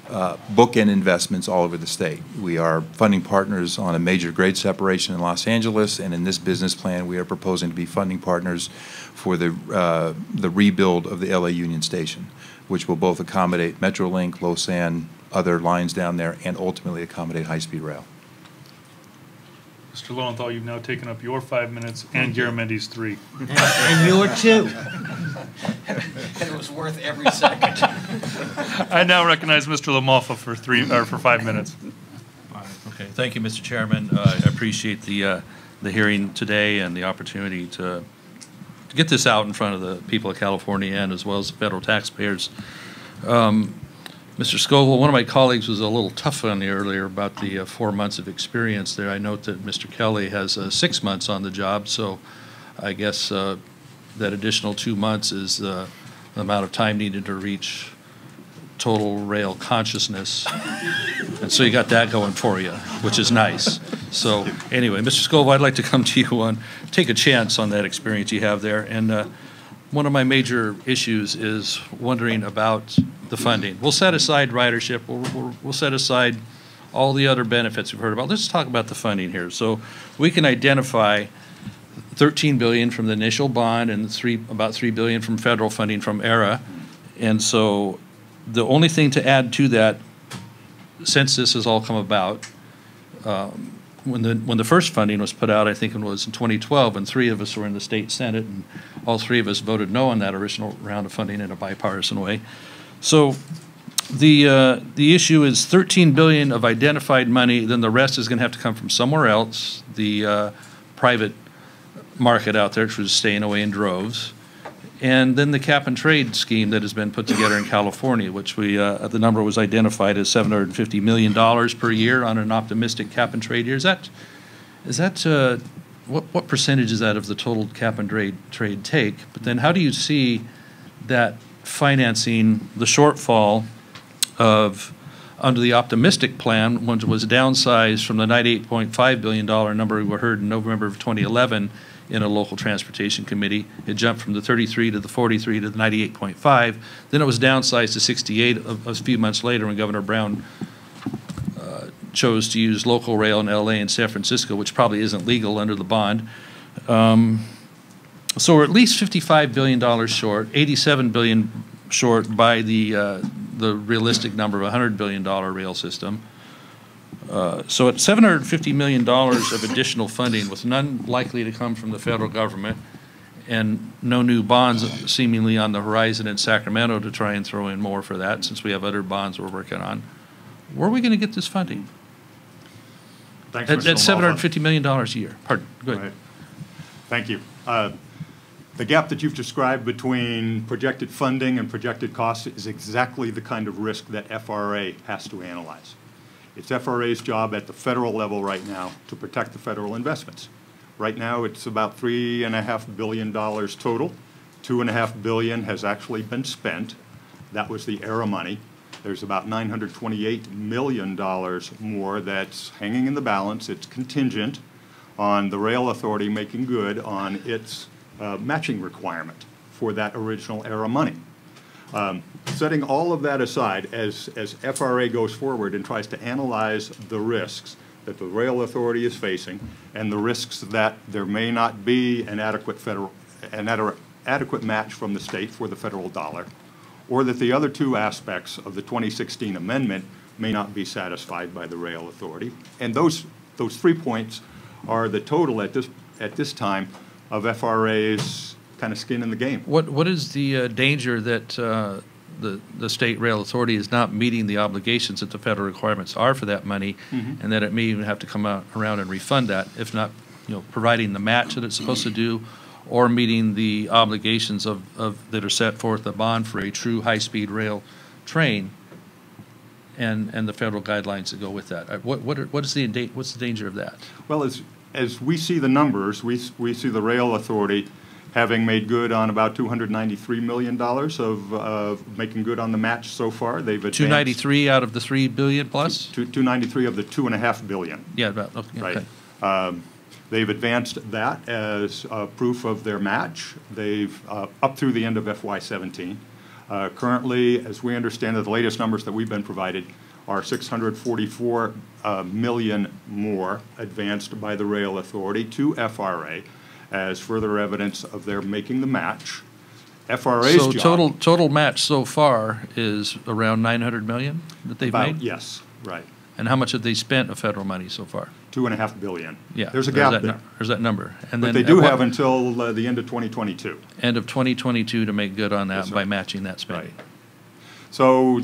bookend investments all over the state. We are funding partners on a major grade separation in Los Angeles, and in this business plan, we are proposing to be funding partners for the rebuild of the LA Union Station, which will both accommodate Metrolink, Losan, other lines down there, and ultimately accommodate high-speed rail. Mr. Lowenthal, you've now taken up your 5 minutes and Garamendi's 3. And your 2. And it was worth every second. I now recognize Mr. Lamalfa for 5 minutes. Okay, thank you, Mr. Chairman. I appreciate the hearing today and the opportunity to get this out in front of the people of California and as well as the federal taxpayers. Mr. Scoville, one of my colleagues was a little tough on you earlier about the 4 months of experience there. I note that Mr. Kelly has 6 months on the job, so I guess that additional 2 months is the amount of time needed to reach total rail consciousness. And so you got that going for you, which is nice. So anyway, Mr. Scoville, I'd like to come to you on, take a chance on that experience you have there. And one of my major issues is wondering about the funding. We'll set aside ridership. We'll set aside all the other benefits we've heard about. Let's talk about the funding here. So we can identify $13 billion from the initial bond and about $3 billion from federal funding from ERA. And so the only thing to add to that since this has all come about, when the first funding was put out, I think it was in 2012, and 3 of us were in the state Senate, and all 3 of us voted no on that original round of funding in a bipartisan way. So the issue is $13 billion of identified money, then the rest is going to have to come from somewhere else, the private market out there, which was staying away in droves. And then the cap and trade scheme that has been put together in California, which the number was identified as $750 million per year on an optimistic cap and trade year. What percentage is that of the total cap and trade take? But then how do you see that financing the shortfall of, under the optimistic plan, when it was downsized from the $98.5 billion number we heard in November of 2011, in a local transportation committee. It jumped from the 33 to the 43 to the 98.5. Then it was downsized to 68 a few months later when Governor Brown chose to use local rail in LA and San Francisco, which probably isn't legal under the bond. So we're at least $55 billion short, $87 billion short by the realistic number of $100 billion rail system. So at $750 million of additional funding, with none likely to come from the federal government, and no new bonds seemingly on the horizon in Sacramento to try and throw in more for that, since we have other bonds we're working on, where are we going to get this funding? Thanks, At Mr. $750 million a year. Pardon, go ahead. Right. Thank you. The gap that you've described between projected funding and projected costs is exactly the kind of risk that FRA has to analyze. It's FRA's job at the federal level right now to protect the federal investments. Right now, it's about $3.5 billion total. $2.5 billion has actually been spent. That was the ERA money. There's about $928 million more that's hanging in the balance. It's contingent on the Rail Authority making good on its matching requirement for that original ERA money. Setting all of that aside, as FRA goes forward and tries to analyze the risks that the Rail Authority is facing and the risks that there may not be an adequate match from the state for the federal dollar, or that the other 2 aspects of the 2016 amendment may not be satisfied by the Rail Authority. And those 3 points are the total at this time of FRA's kind of skin in the game. What is the danger that the state rail authority is not meeting the obligations that the federal requirements are for that money, and that it may even have to come around and refund that, if not, providing the match that it's supposed to do, or meeting the obligations that are set forth the bond for a true high-speed rail train, and the federal guidelines that go with that? What's the danger of that? Well, as we see the numbers, we see the Rail Authority having made good on about $293 million of making good on the match so far. They've advanced 293 out of the $3 billion plus? 293 of the $2.5 billion. Yeah, about, okay. Right. Okay. They've advanced that as proof of their match. They've up through the end of FY17. Currently, as we understand it, the latest numbers that we've been provided are $644 million more advanced by the Rail Authority to FRA as further evidence of their making the match. FRA's so job, total match so far is around $900 million that they've made? Yes, right. And how much have they spent of federal money so far? $2.5 billion. Yeah, there's a gap there. There's that number. And but then they do have until the end of 2022. End of 2022 to make good on that by matching that spending. Right. So,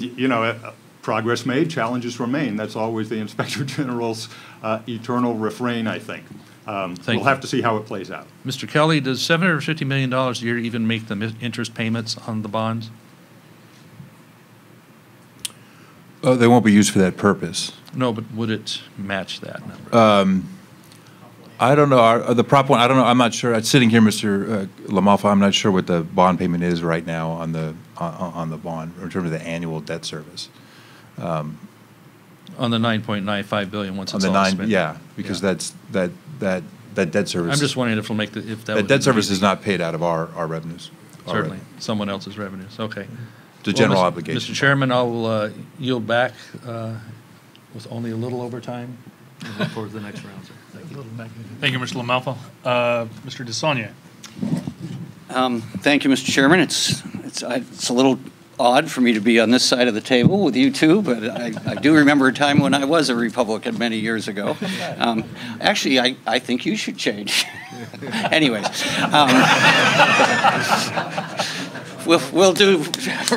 progress made, challenges remain. That's always the Inspector General's eternal refrain, I think. We'll have to see how it plays out. Mr. Kelly, does $750 million a year even make the interest payments on the bonds? They won't be used for that purpose. No, but would it match that number? I don't know. The Prop 1, I don't know. I'm not sure. Sitting here, Mr. Lamalfa, I'm not sure what the bond payment is right now on the bond in terms of the annual debt service. On the $9.95 billion once it's all spent. Yeah, because that debt service. I'm just wondering if it'll make that debt service is not paid out of our revenues. Certainly, someone else's revenues. Okay. It's a general obligation. Mr. Chairman, I'll yield back with only a little overtime and look forward to the next round, sir. Thank you. Thank you, Mr. Lamalfa. Mr. DeSaulnier. Thank you, Mr. Chairman. It's a little odd for me to be on this side of the table with you two, but I do remember a time when I was a Republican many years ago. Actually, I think you should change. Anyways, we'll do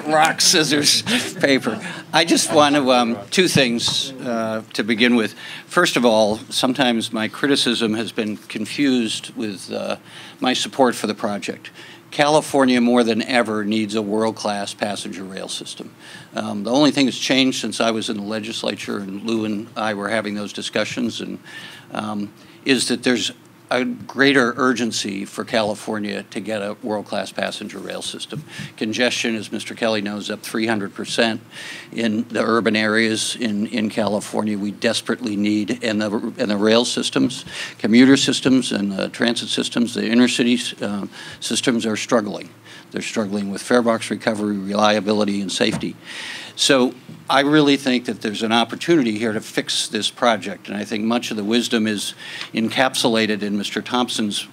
rock, scissors, paper. I just want to, two things to begin with. First of all, sometimes my criticism has been confused with my support for the project. California, more than ever, needs a world-class passenger rail system. The only thing that's changed since I was in the legislature and Lou and I were having those discussions is that there's a greater urgency for California to get a world-class passenger rail system. Congestion, as Mr. Kelly knows, up 300% in the urban areas in California. We desperately need, and the rail systems, commuter systems and the transit systems, the intercity systems are struggling. They're struggling with fare box recovery, reliability, and safety. So I really think that there's an opportunity here to fix this project, and I think much of the wisdom is encapsulated in Mr. Thompson's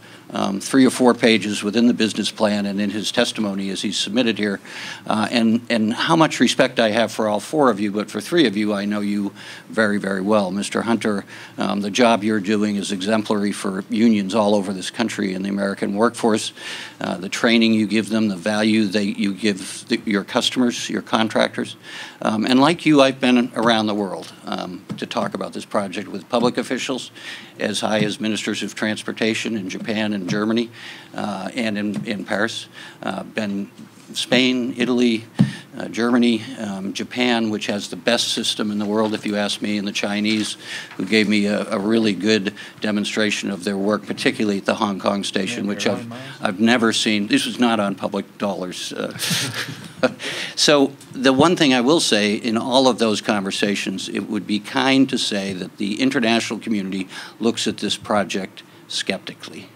3 or 4 pages within the business plan and in his testimony as he's submitted here, and how much respect I have for all 4 of you, but for 3 of you, I know you very, very well. Mr. Hunter, the job you're doing is exemplary for unions all over this country and the American workforce. The training you give them, the value that you give your customers, your contractors. And like you, I've been around the world to talk about this project with public officials as high as ministers of transportation in Japan and Germany and in Paris. Been Spain, Italy, Germany, Japan, which has the best system in the world, if you ask me, and the Chinese, who gave me a really good demonstration of their work, particularly at the Hong Kong station, which I've never seen. This was not on public dollars. So the one thing I will say in all of those conversations, it would be kind to say that the international community looks at this project skeptically,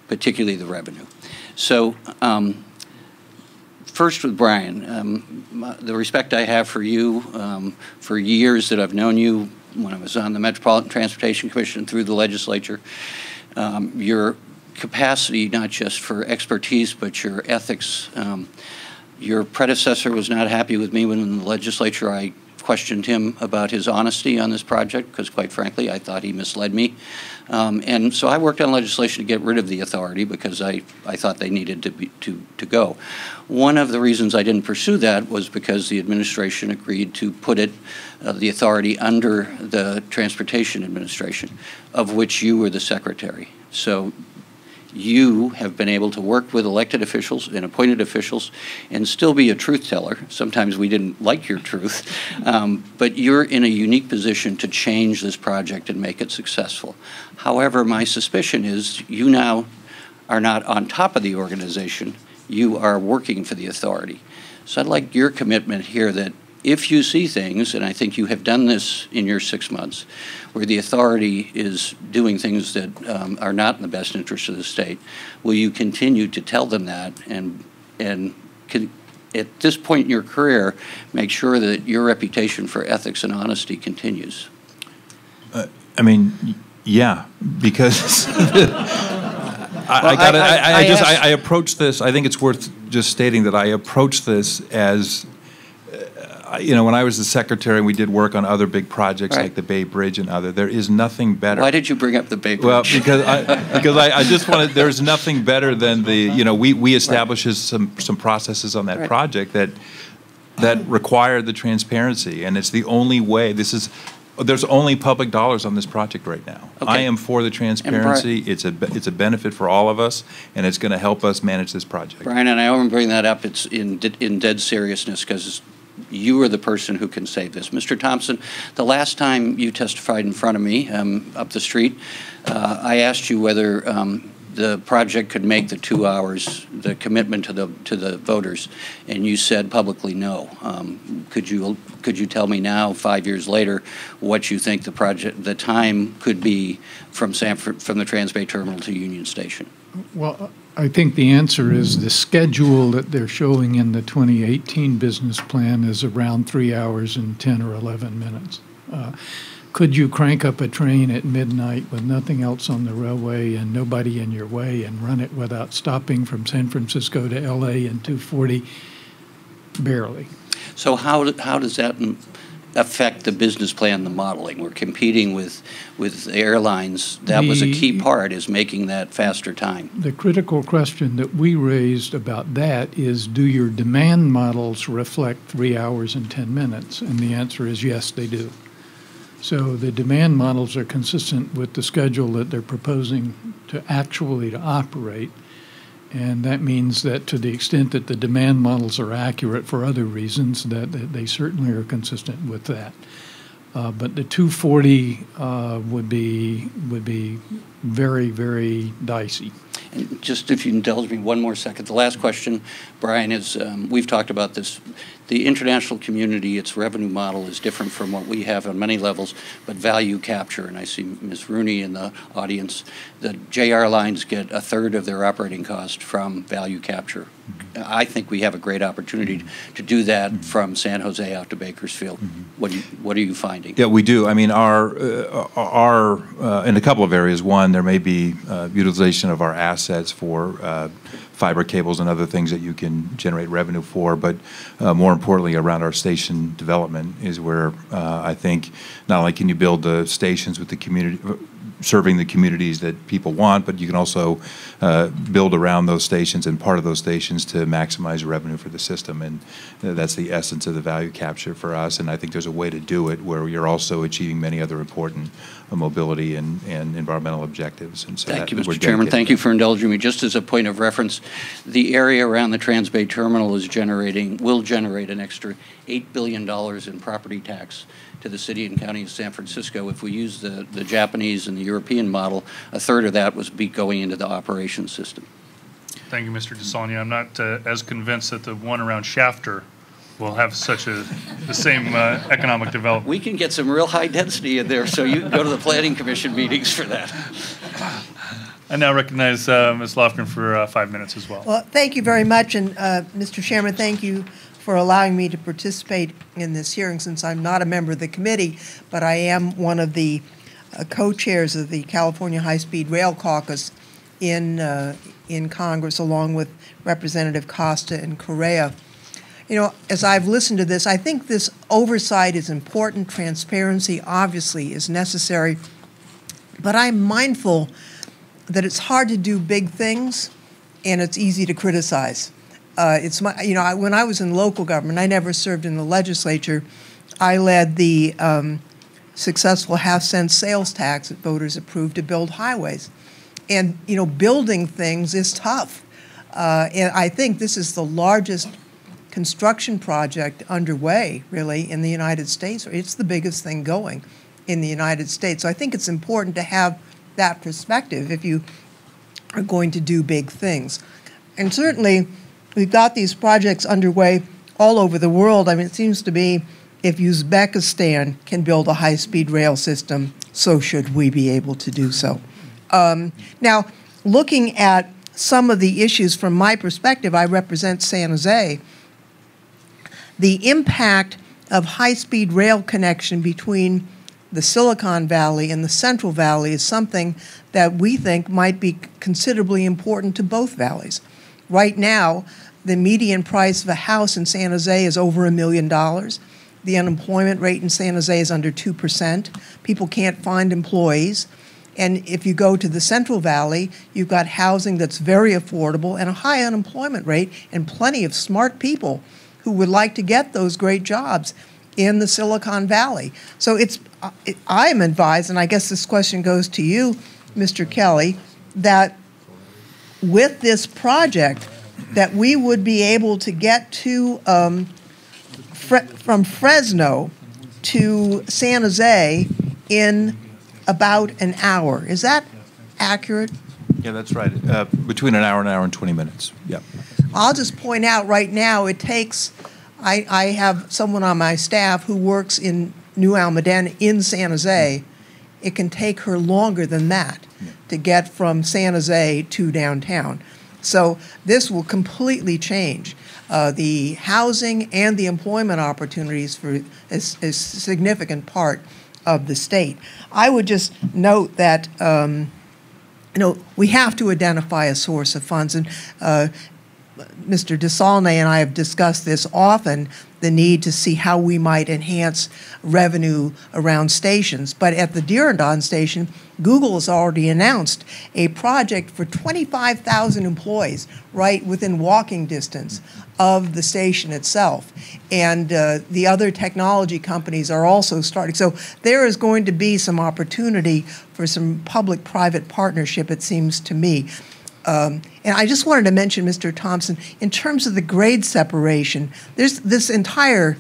particularly the revenue. So first with Brian, the respect I have for you for years that I've known you, when I was on the Metropolitan Transportation Commission through the legislature, your capacity not just for expertise but your ethics. Your predecessor was not happy with me when in the legislature I questioned him about his honesty on this project because, quite frankly, I thought he misled me. And so I worked on legislation to get rid of the authority because I thought they needed to go. One of the reasons I didn't pursue that was because the administration agreed to put the authority under the Transportation Administration, of which you were the secretary. So you have been able to work with elected officials and appointed officials and still be a truth teller. Sometimes we didn't like your truth, but you're in a unique position to change this project and make it successful. However, my suspicion is you now are not on top of the organization. You are working for the authority. So I'd like your commitment here that if you see things, and I think you have done this in your 6 months, where the authority is doing things that are not in the best interest of the state, will you continue to tell them that and can, at this point in your career, make sure that your reputation for ethics and honesty continues? I mean, yeah, because I approach this, I think it's worth just stating that I approach this as, you know, when I was the secretary and we did work on other big projects like the Bay Bridge and other, there is nothing better. Why did you bring up the Bay Bridge? Well, because I just wanted, there's nothing better than the, you know, we established some processes on that project that require the transparency, and it's the only way. There's only public dollars on this project right now. Okay. I am for the transparency. It's a benefit for all of us, and it's going to help us manage this project. Brian, and I only bring that up, it's in dead seriousness because you are the person who can save this. Mr. Thompson, the last time you testified in front of me up the street, I asked you whether the project could make the 2 hours, the commitment to the voters, and you said publicly no. Could you tell me now, 5 years later, what you think the time could be from the Transbay Terminal to Union Station? Well, I think the answer is the schedule that they're showing in the 2018 business plan is around 3 hours and 10 or 11 minutes. Could you crank up a train at midnight with nothing else on the railway and nobody in your way and run it without stopping from San Francisco to LA in 2:40? barely. So how does that affect the business plan, the modeling? We're competing with airlines. That was a key part, is making that faster time. The critical question that we raised about that is, do your demand models reflect 3 hours and 10 minutes? And the answer is yes, they do. So the demand models are consistent with the schedule that they're proposing to operate. And that means that to the extent that the demand models are accurate for other reasons, that they certainly are consistent with that. But the 240 would be very, very dicey. And just if you indulge me one more second, the last question, Brian, is we've talked about this. The international community, its revenue model is different from what we have on many levels, but value capture, and I see Ms. Rooney in the audience, the JR lines get a third of their operating cost from value capture. I think we have a great opportunity to do that from San Jose out to Bakersfield. What are you finding? Yeah, we do. I mean, our in a couple of areas. One, there may be utilization of our assets for fiber cables and other things that you can generate revenue for, but more importantly, around our station development is where I think not only can you build the stations with the community, serving the communities that people want, but you can also build around those stations and part of those stations to maximize revenue for the system. And that's the essence of the value capture for us. And I think there's a way to do it where you're also achieving many other important mobility and environmental objectives. And so thank you, Mr. Chairman. Thank you for indulging me. Just as a point of reference, the area around the Transbay Terminal will generate an extra $8 billion in property tax to the city and county of San Francisco. If we use the Japanese and the European model, a third of that was going into the operations system. Thank you, Mr. DeSaulnier. I'm not as convinced that the one around Shafter will have the same economic development. We can get some real high density in there, so you can go to the Planning Commission meetings for that. I now recognize Ms. Lofgren for 5 minutes as well. Well, thank you very much, and Mr. Chairman, thank you for allowing me to participate in this hearing, since I'm not a member of the committee, but I am one of the co-chairs of the California High-Speed Rail Caucus in Congress, along with Representative Costa and Correa. You know, as I've listened to this, I think this oversight is important. Transparency, obviously, is necessary. But I'm mindful that it's hard to do big things, and it's easy to criticize. When I was in local government, I never served in the legislature. I led the successful half-cent sales tax that voters approved to build highways. And, you know, building things is tough. And I think this is the largest construction project underway, really, in the United States. It's the biggest thing going in the United States. So I think it's important to have that perspective if you are going to do big things. And certainly, we've got these projects underway all over the world. I mean, it seems to me if Uzbekistan can build a high-speed rail system, so should we be able to do so. Now, looking at some of the issues from my perspective, I represent San Jose. The impact of high-speed rail connection between the Silicon Valley and the Central Valley is something that we think might be considerably important to both valleys. Right now, the median price of a house in San Jose is over $1 million. The unemployment rate in San Jose is under 2%. People can't find employees. And if you go to the Central Valley, you've got housing that's very affordable and a high unemployment rate and plenty of smart people who would like to get those great jobs in the Silicon Valley. So I am advised, and I guess this question goes to you, Mr. Kelly, that with this project, that we would be able to get to from Fresno to San Jose in about an hour. Is that accurate? Yeah, that's right. Between an hour and 20 minutes. Yeah. I'll just point out right now it takes, I have someone on my staff who works in New Almaden in San Jose. It can take her longer than that to get from San Jose to downtown. So this will completely change the housing and the employment opportunities for a significant part of the state. I would just note that we have to identify a source of funds, and Mr. DeSaulnay and I have discussed this often, the need to see how we might enhance revenue around stations. But at the Diridon station, Google has already announced a project for 25,000 employees right within walking distance of the station itself. And the other technology companies are also starting. So there is going to be some opportunity for some public-private partnership, it seems to me. And I just wanted to mention, Mr. Thompson, in terms of the grade separation, there's this entire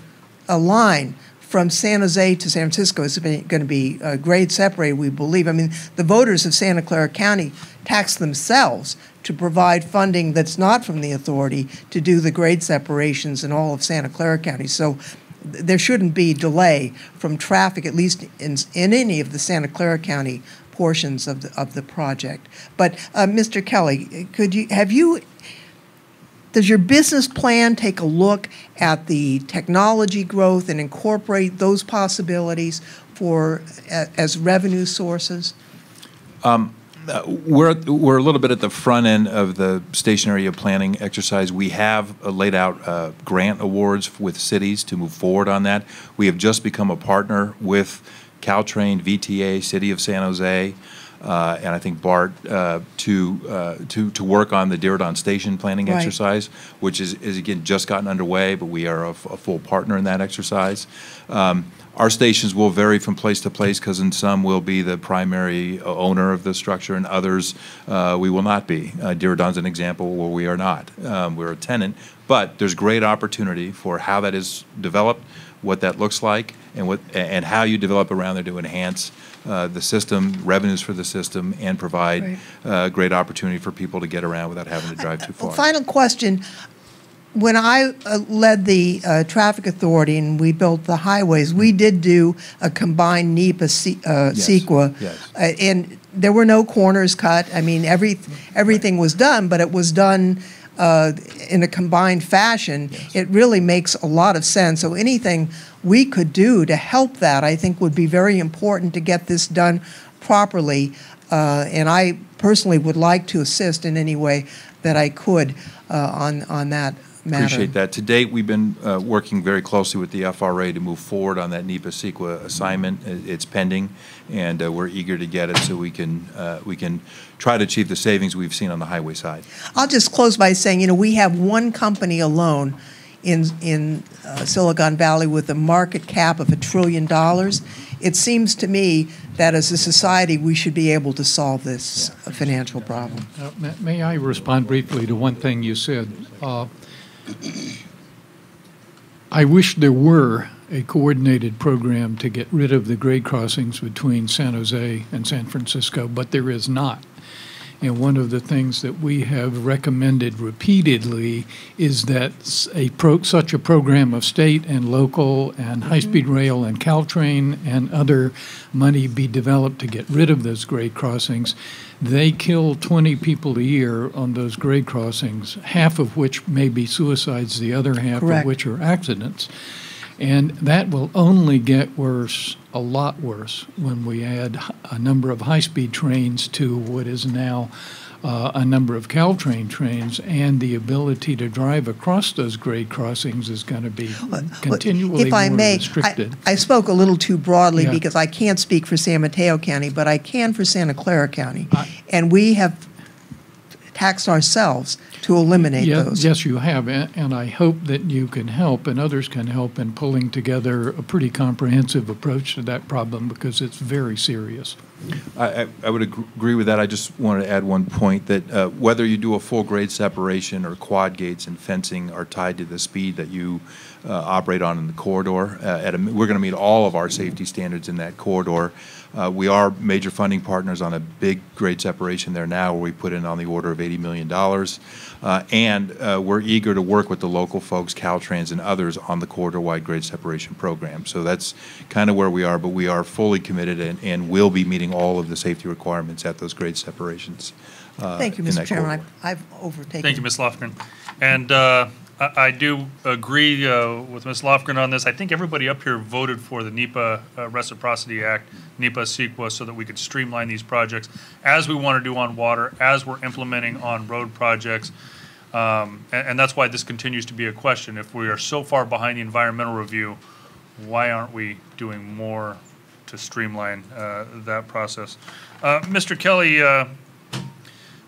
line from San Jose to San Francisco is going to be grade separated, we believe. I mean, the voters of Santa Clara County tax themselves to provide funding that's not from the authority to do the grade separations in all of Santa Clara County. So there shouldn't be delay from traffic, at least in any of the Santa Clara County portions of the project. But Mr. Kelly, does your business plan take a look at the technology growth and incorporate those possibilities for as revenue sources? We're a little bit at the front end of the station area planning exercise. We have laid out grant awards with cities to move forward on that. We have just become a partner with Caltrain, VTA, City of San Jose, and I think BART to work on the Diridon station planning exercise, which is again just gotten underway, but we are a full partner in that exercise. Our stations will vary from place to place because in some we'll be the primary owner of the structure, and others we will not be. Diridon's an example where we are not. We're a tenant, but there's great opportunity for how that is developed, what that looks like, and how you develop around there to enhance the system, revenues for the system, and provide great opportunity for people to get around without having to drive too far. Final question. When I led the traffic authority and we built the highways, we did do a combined NEPA CEQA, and there were no corners cut. I mean, everything was done, but it was done in a combined fashion. It really makes a lot of sense. So anything we could do to help that, I think, would be very important to get this done properly. And I personally would like to assist in any way that I could on that matter. Appreciate that. To date, we've been working very closely with the FRA to move forward on that NEPA CEQA assignment. It's pending, and we're eager to get it so we can try to achieve the savings we've seen on the highway side. I'll just close by saying, you know, we have one company alone in Silicon Valley with a market cap of $1 trillion. It seems to me that as a society we should be able to solve this financial problem. May I respond briefly to one thing you said? I wish there were a coordinated program to get rid of the grade crossings between San Jose and San Francisco, but there is not. And one of the things that we have recommended repeatedly is that such a program of state and local and high-speed rail and Caltrain and other money be developed to get rid of those grade crossings. They kill 20 people a year on those grade crossings, half of which may be suicides, the other half of which are accidents. And that will only get worse, a lot worse, when we add a number of high-speed trains to what is now a number of Caltrain trains, and the ability to drive across those grade crossings is going to be continually more restricted. I spoke a little too broadly because I can't speak for San Mateo County, but I can for Santa Clara County. And we have taxed ourselves to eliminate those. Yes, you have, and I hope that you can help and others can help in pulling together a pretty comprehensive approach to that problem because it's very serious. I would agree with that. I just wanted to add one point that whether you do a full grade separation or quad gates and fencing are tied to the speed that you operate on in the corridor. We're going to meet all of our safety standards in that corridor. We are major funding partners on a big grade separation there now where we put in on the order of $80 million. And we're eager to work with the local folks, Caltrans and others, on the corridor-wide grade separation program. So that's kind of where we are, but we are fully committed and will be meeting all of the safety requirements at those grade separations. Thank you, Mr. Chairman. I've overtaken. Thank you, Ms. Lofgren. And I do agree with Ms. Lofgren on this. I think everybody up here voted for the NEPA Reciprocity Act, NEPA CEQA, so that we could streamline these projects as we want to do on water, as we're implementing on road projects. And that's why this continues to be a question. If we are so far behind the environmental review, why aren't we doing more to streamline that process? Mr. Kelly,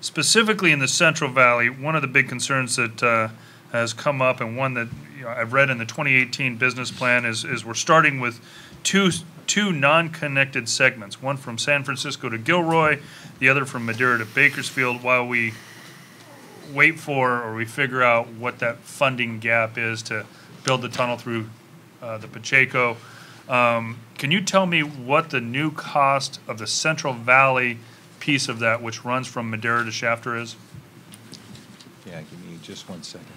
specifically in the Central Valley, one of the big concerns that has come up, and one that I've read in the 2018 business plan, is we're starting with two non-connected segments, one from San Francisco to Gilroy, the other from Madera to Bakersfield, while we wait for, or we figure out what that funding gap is to build the tunnel through the Pacheco. Can you tell me what the new cost of the Central Valley piece of that, which runs from Madera to Shafter, is? Yeah, give me just 1 second.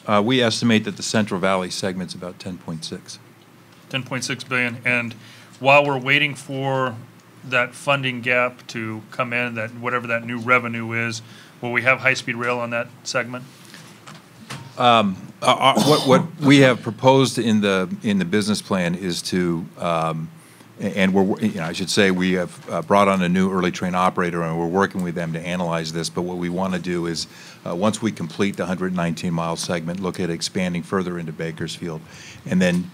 Sorry. We estimate that the Central Valley segment's about 10.6. 10.6 billion. And while we're waiting for that funding gap to come in, that whatever that new revenue is, will we have high-speed rail on that segment? What we have proposed in the business plan is to, and we're, I should say we have brought on a new early train operator, and we're working with them to analyze this. But what we want to do is, once we complete the 119-mile segment, look at expanding further into Bakersfield, and then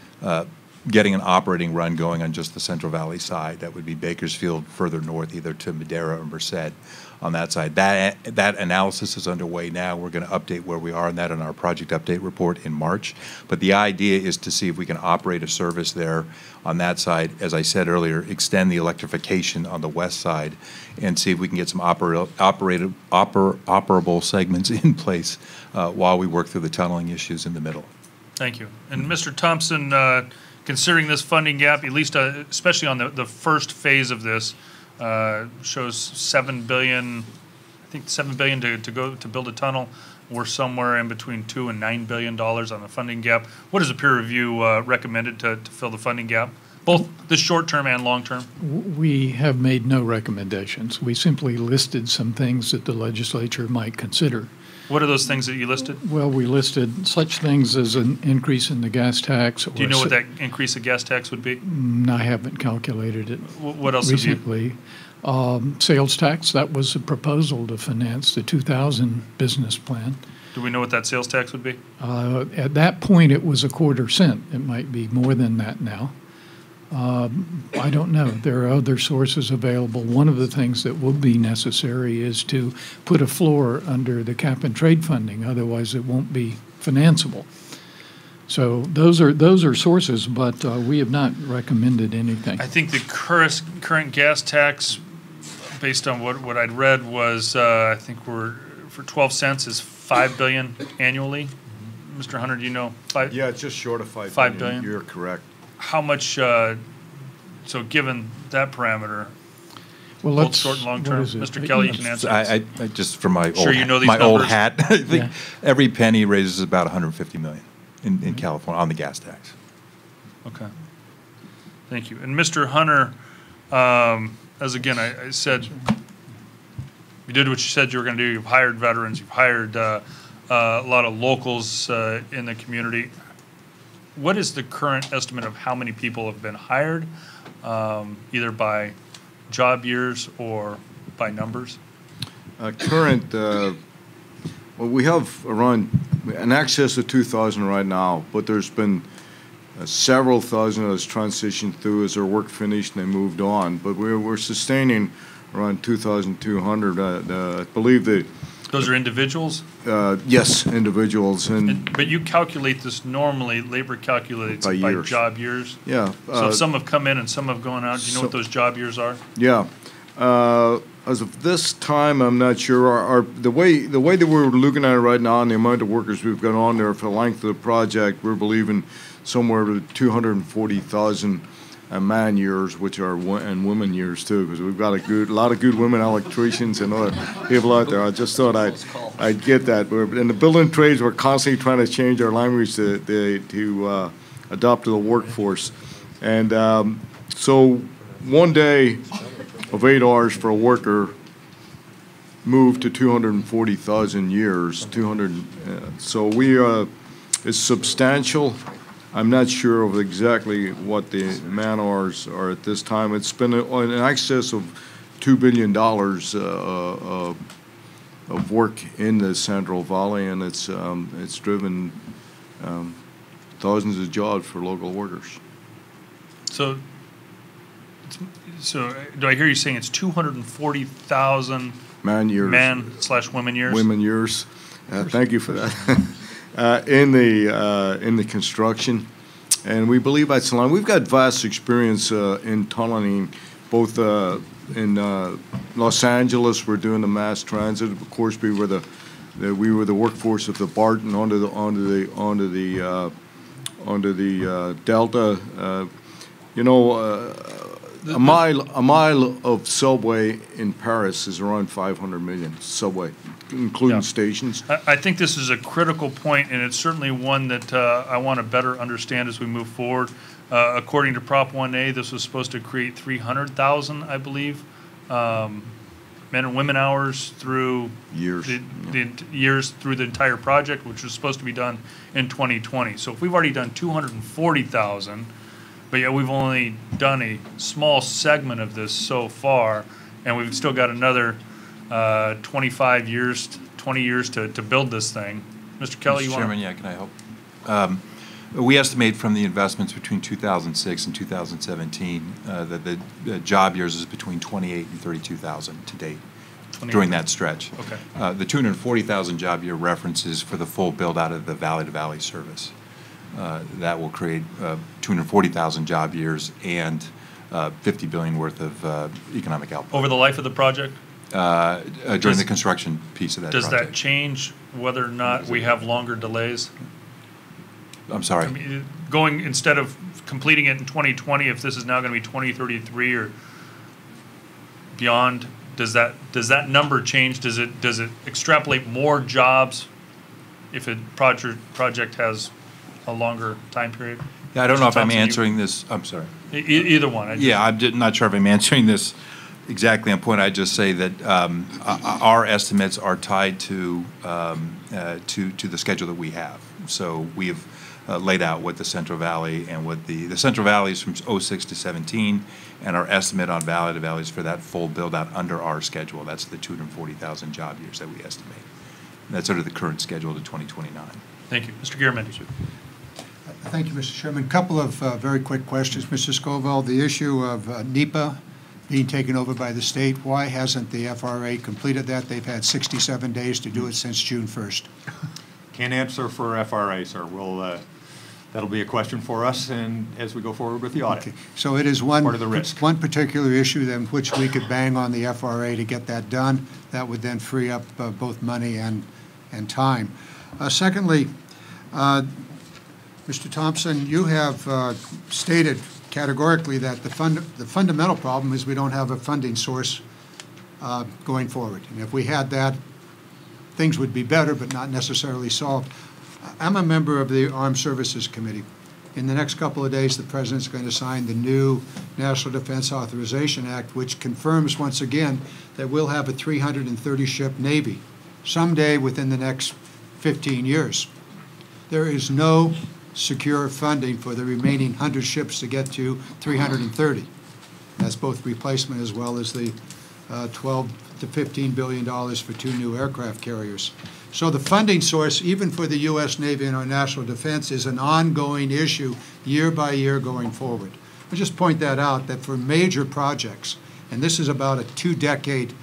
getting an operating run going on just the Central Valley side. That would be Bakersfield further north, either to Madera or Merced on that side. That analysis is underway now. We're going to update where we are on that in our project update report in March. But the idea is to see if we can operate a service there on that side. As I said earlier, extend the electrification on the west side and see if we can get some operable segments in place while we work through the tunneling issues in the middle. Thank you. And Mr. Thompson, considering this funding gap, at least especially on the first phase of this, shows $7 billion. I think $7 billion to go to build a tunnel. We're somewhere in between $2 and $9 billion on the funding gap. What is the peer review recommended to fill the funding gap, both the short term and long term? We have made no recommendations. We simply listed some things that the legislature might consider. What are those things that you listed? Well, we listed such things as an increase in the gas tax. Do you know what that increase of gas tax would be? I haven't calculated it. What else recently? Sales tax, that was a proposal to finance the 2000 business plan. Do we know what that sales tax would be? At that point, it was a quarter cent. It might be more than that now. I don't know. There are other sources available. One of the things that will be necessary is to put a floor under the cap and trade funding. Otherwise, it won't be financeable. So those are sources, but we have not recommended anything. I think the current gas tax, based on what I'd read, was I think we're for 12 cents is $5 billion annually. Mr. Hunter, do you know? Yeah, it's just short of $5 billion. You're correct. How much? So given that parameter, well, both short and long term, Mr. Kelly, you can answer. I just from my sure old, you know these my numbers. old hat, I think every penny raises about $150 million in California on the gas tax. Okay. Thank you. And Mr. Hunter, as again I said, you did what you said you were going to do. You've hired veterans. You've hired a lot of locals in the community. What is the current estimate of how many people have been hired, either by job years or by numbers? Well, we have around in excess of 2,000 right now, but there's been several thousand that's transitioned through as their work finished and they moved on. But we're sustaining around 2,200. I believe that. Those are individuals? Yes, individuals. But you calculate this normally, labor calculates by job years? Yeah. So some have come in and some have gone out. Do you know what those job years are? Yeah. As of this time, I'm not sure. The way that we're looking at it right now and the amount of workers we've got on there for the length of the project, we're believing somewhere to 240,000 man years, which are and women years too, because we've got a lot of good women electricians and other people out there. I just thought I'd get that. In the building trades, we're constantly trying to change our language to adopt to the workforce, and so one day of 8 hours for a worker moved to 240,000 years. So it's substantial. I'm not sure of exactly what the man hours are at this time. It's been in excess of $2 billion of work in the Central Valley, and it's driven thousands of jobs for local workers. So do I hear you saying it's 240,000 man/women years? Women years. Thank you for that. In the construction, and we believe that's a lot. We've got vast experience in tunneling, both in Los Angeles. We're doing the mass transit. Of course, we were the workforce of the BART and onto the Delta. A mile of subway in Paris is around 500 million subway, including stations. I think this is a critical point, and it's certainly one that I want to better understand as we move forward. According to Prop 1A, this was supposed to create 300,000, I believe, men and women hours through years through the entire project, which was supposed to be done in 2020. So if we've already done 240,000, but yet we've only done a small segment of this so far, and we've still got another 20 years to build this thing. Mr. Kelly, Mr. Chairman, yeah, can I help? We estimate from the investments between 2006 and 2017 that the job years is between 28 and 32,000 to date during that stretch. Okay. The 240,000 job year references for the full build out of the valley-to-valley service. That will create 240,000 job years and $50 billion worth of economic output. Over the life of the project? During the construction piece of that project. Does that change whether or not we have longer delays? I'm sorry? I mean, going, instead of completing it in 2020, if this is now going to be 2033 or beyond, does that number change? Does it extrapolate more jobs if a project has a longer time period? Yeah, I don't know if I'm answering this. I'm sorry. Either one. I'm not sure if I'm answering this exactly on point. I just say that our estimates are tied to the schedule that we have. So we have laid out what the Central Valley and what the Central Valley is from 06 to 17, and our estimate on Valley to Valley is for that full build out under our schedule. That's the 240,000 job years that we estimate. And that's under the current schedule to 2029. Thank you. Mr. Garamendi. Thank you, Mr. Chairman. A couple of very quick questions. Mr. Scoville, the issue of NEPA being taken over by the state, why hasn't the FRA completed that? They've had 67 days to do it since June 1st. Can't answer for FRA, sir. That'll be a question for us and as we go forward with the audit. Okay. So it is one part of the risk. One particular issue then which we could bang on the FRA to get that done. That would then free up both money and time. Secondly, Mr. Thompson, you have stated categorically that the fundamental problem is we don't have a funding source going forward. And if we had that, things would be better, but not necessarily solved. I'm a member of the Armed Services Committee. In the next couple of days, the President's going to sign the new National Defense Authorization Act, which confirms once again that we'll have a 330-ship Navy someday within the next 15 years. There is no secure funding for the remaining 100 ships to get to 330. That's both replacement as well as the $12 to $15 billion for 2 new aircraft carriers. So the funding source, even for the U.S. Navy and our national defense, is an ongoing issue year by year going forward. I'll just point that out, that for major projects, and this is about a 2-decade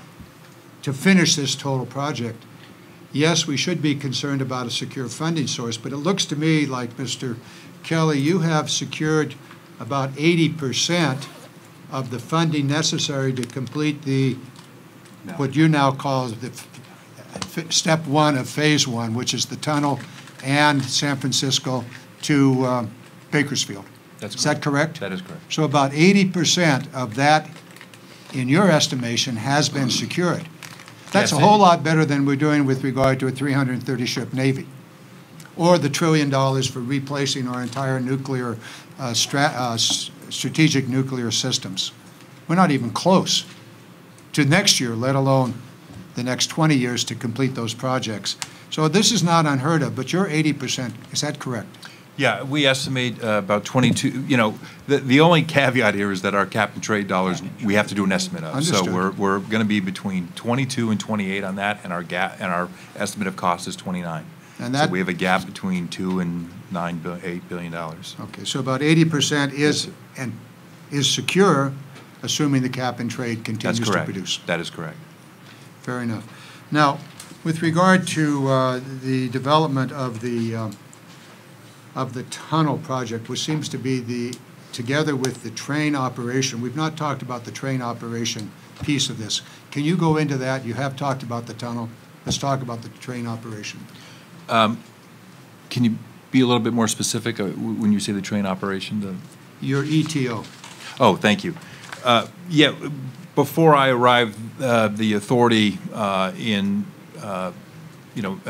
to finish this total project, yes, we should be concerned about a secure funding source, but it looks to me like, Mr. Kelly, you have secured about 80% of the funding necessary to complete what you now call the step 1 of phase 1, which is the tunnel and San Francisco to Bakersfield. Is that correct? That is correct. So about 80% of that, in your estimation, has been secured. That's a whole lot better than we're doing with regard to a 330-ship Navy, or the $1 trillion for replacing our entire nuclear strategic nuclear systems. We're not even close to next year, let alone the next 20 years to complete those projects. So this is not unheard of, but you're 80%. Is that correct? Yeah, we estimate about 22, you know, the only caveat here is that our cap and trade dollars, we have to do an estimate of. Understood. So we're going to be between 22 and 28 on that, and our estimate of cost is 29. And So that, we have a gap between $2 and $8 billion. okay, so about 80% is secure, assuming the cap and trade That's continues to correct. produce. That is correct. Fair enough. Now, with regard to the development of the tunnel project, which seems to be together with the train operation, we've not talked about the train operation piece of this. Can you go into that? You have talked about the tunnel. Let's talk about the train operation. Can you be a little bit more specific when you say the train operation? Your ETO. Oh, thank you. Yeah, before I arrived, the authority in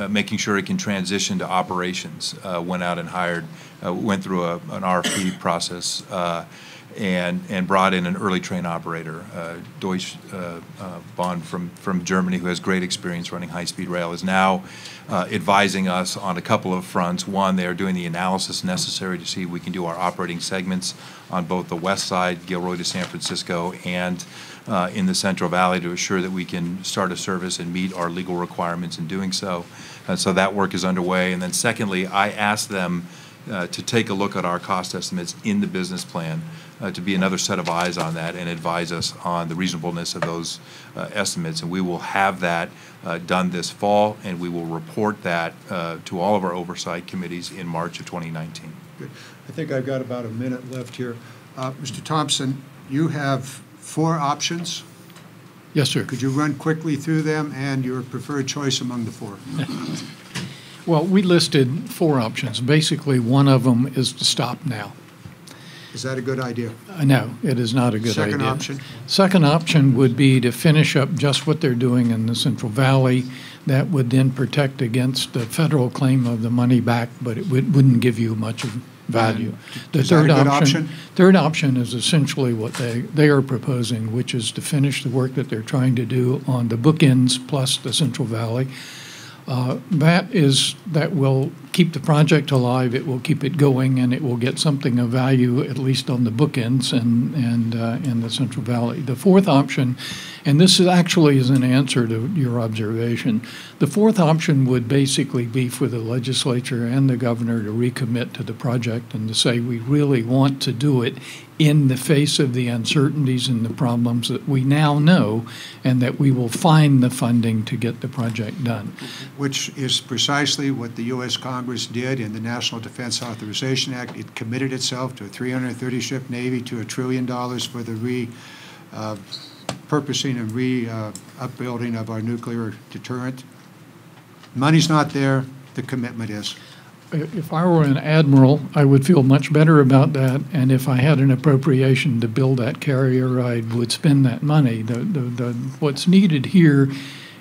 making sure it can transition to operations went out and went through an RFP process and brought in an early train operator. Deutsche Bahn from Germany, who has great experience running high-speed rail, is now advising us on a couple of fronts. One, they are doing the analysis necessary to see if we can do our operating segments on both the west side, Gilroy to San Francisco, and in the Central Valley to assure that we can start a service and meet our legal requirements in doing so. So that work is underway. And then secondly, I asked them to take a look at our cost estimates in the business plan, to be another set of eyes on that and advise us on the reasonableness of those estimates. And we will have that done this fall, and we will report that to all of our oversight committees in March of 2019. Good. I think I've got about a minute left here. Mr. Thompson, you have 4 options. Yes, sir. Could you run quickly through them and your preferred choice among the 4? Well, we listed 4 options. Basically, one of them is to stop now. Is that a good idea? No, it is not a good idea. Second option? Second option would be to finish up just what they're doing in the Central Valley. That would then protect against the federal claim of the money back, but it wouldn't give you much of value. The Is that a good option? Third option is essentially what they are proposing, which is to finish the work that they're trying to do on the bookends plus the Central Valley. That will keep the project alive, it will keep it going, and it will get something of value, at least on the bookends and in the Central Valley. The fourth option, and this actually is an answer to your observation, the fourth option would basically be for the legislature and the governor to recommit to the project and to say we really want to do it in the face of the uncertainties and the problems that we now know, and that we will find the funding to get the project done. Which is precisely what the U.S. Congress did in the National Defense Authorization Act. It committed itself to a 330-ship Navy, to $1 trillion for the repurposing and upbuilding of our nuclear deterrent. Money's not there, the commitment is. If I were an admiral, I would feel much better about that, and if I had an appropriation to build that carrier, I would spend that money. What's needed here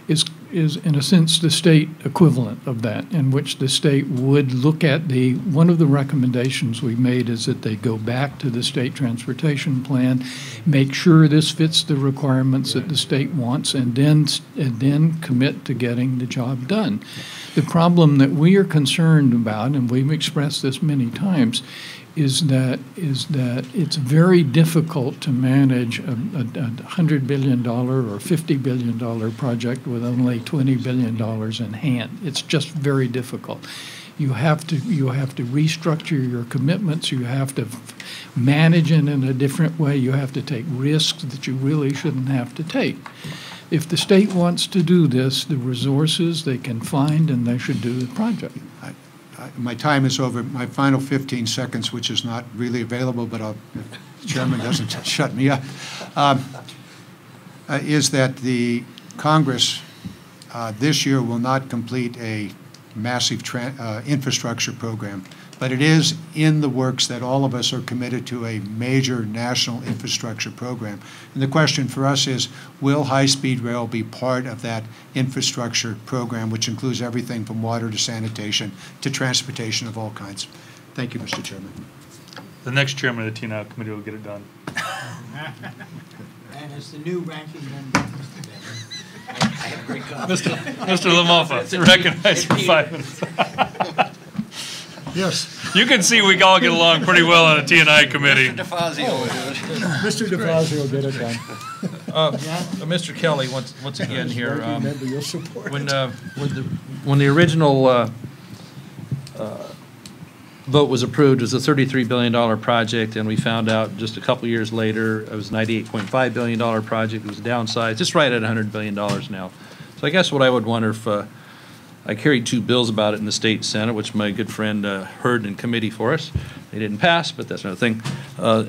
is in a sense the state equivalent of that, in which the state would look at one of the recommendations we made is that they go back to the state transportation plan, make sure this fits the requirements that the state wants, and then commit to getting the job done. The problem that we are concerned about, and we've expressed this many times, is that it's very difficult to manage a $100 billion or $50 billion project with only $20 billion in hand. It's just very difficult. You have to restructure your commitments. You have to manage it in a different way. You have to take risks that you really shouldn't have to take. If the state wants to do this, the resources they can find, and they should do the project. My time is over. My final 15 seconds, which is not really available, but if the chairman doesn't shut me up, is that the Congress this year will not complete a massive infrastructure program, but it is in the works that all of us are committed to a major national infrastructure program. And the question for us is, will high-speed rail be part of that infrastructure program, which includes everything from water to sanitation to transportation of all kinds? Thank you, Mr. Chairman. The next chairman of the TNOW committee will get it done. And as the new ranking member, Mr. Bennett, I have great confidence. Mr. LaMalfa, recognized for 5 minutes. Yes, You can see we all get along pretty well on a T&I committee. Mr. DeFazio would do it. Mr. DeFazio will get it done. Mr. Kelly, once again here, Remember your support. when the original vote was approved, it was a $33 billion project, and we found out just a couple years later it was a $98.5 billion project. It was downsized, just right at $100 billion now. So I guess what I would wonder if I carried two bills about it in the state Senate, which my good friend heard in committee for us. They didn't pass, but that's another thing.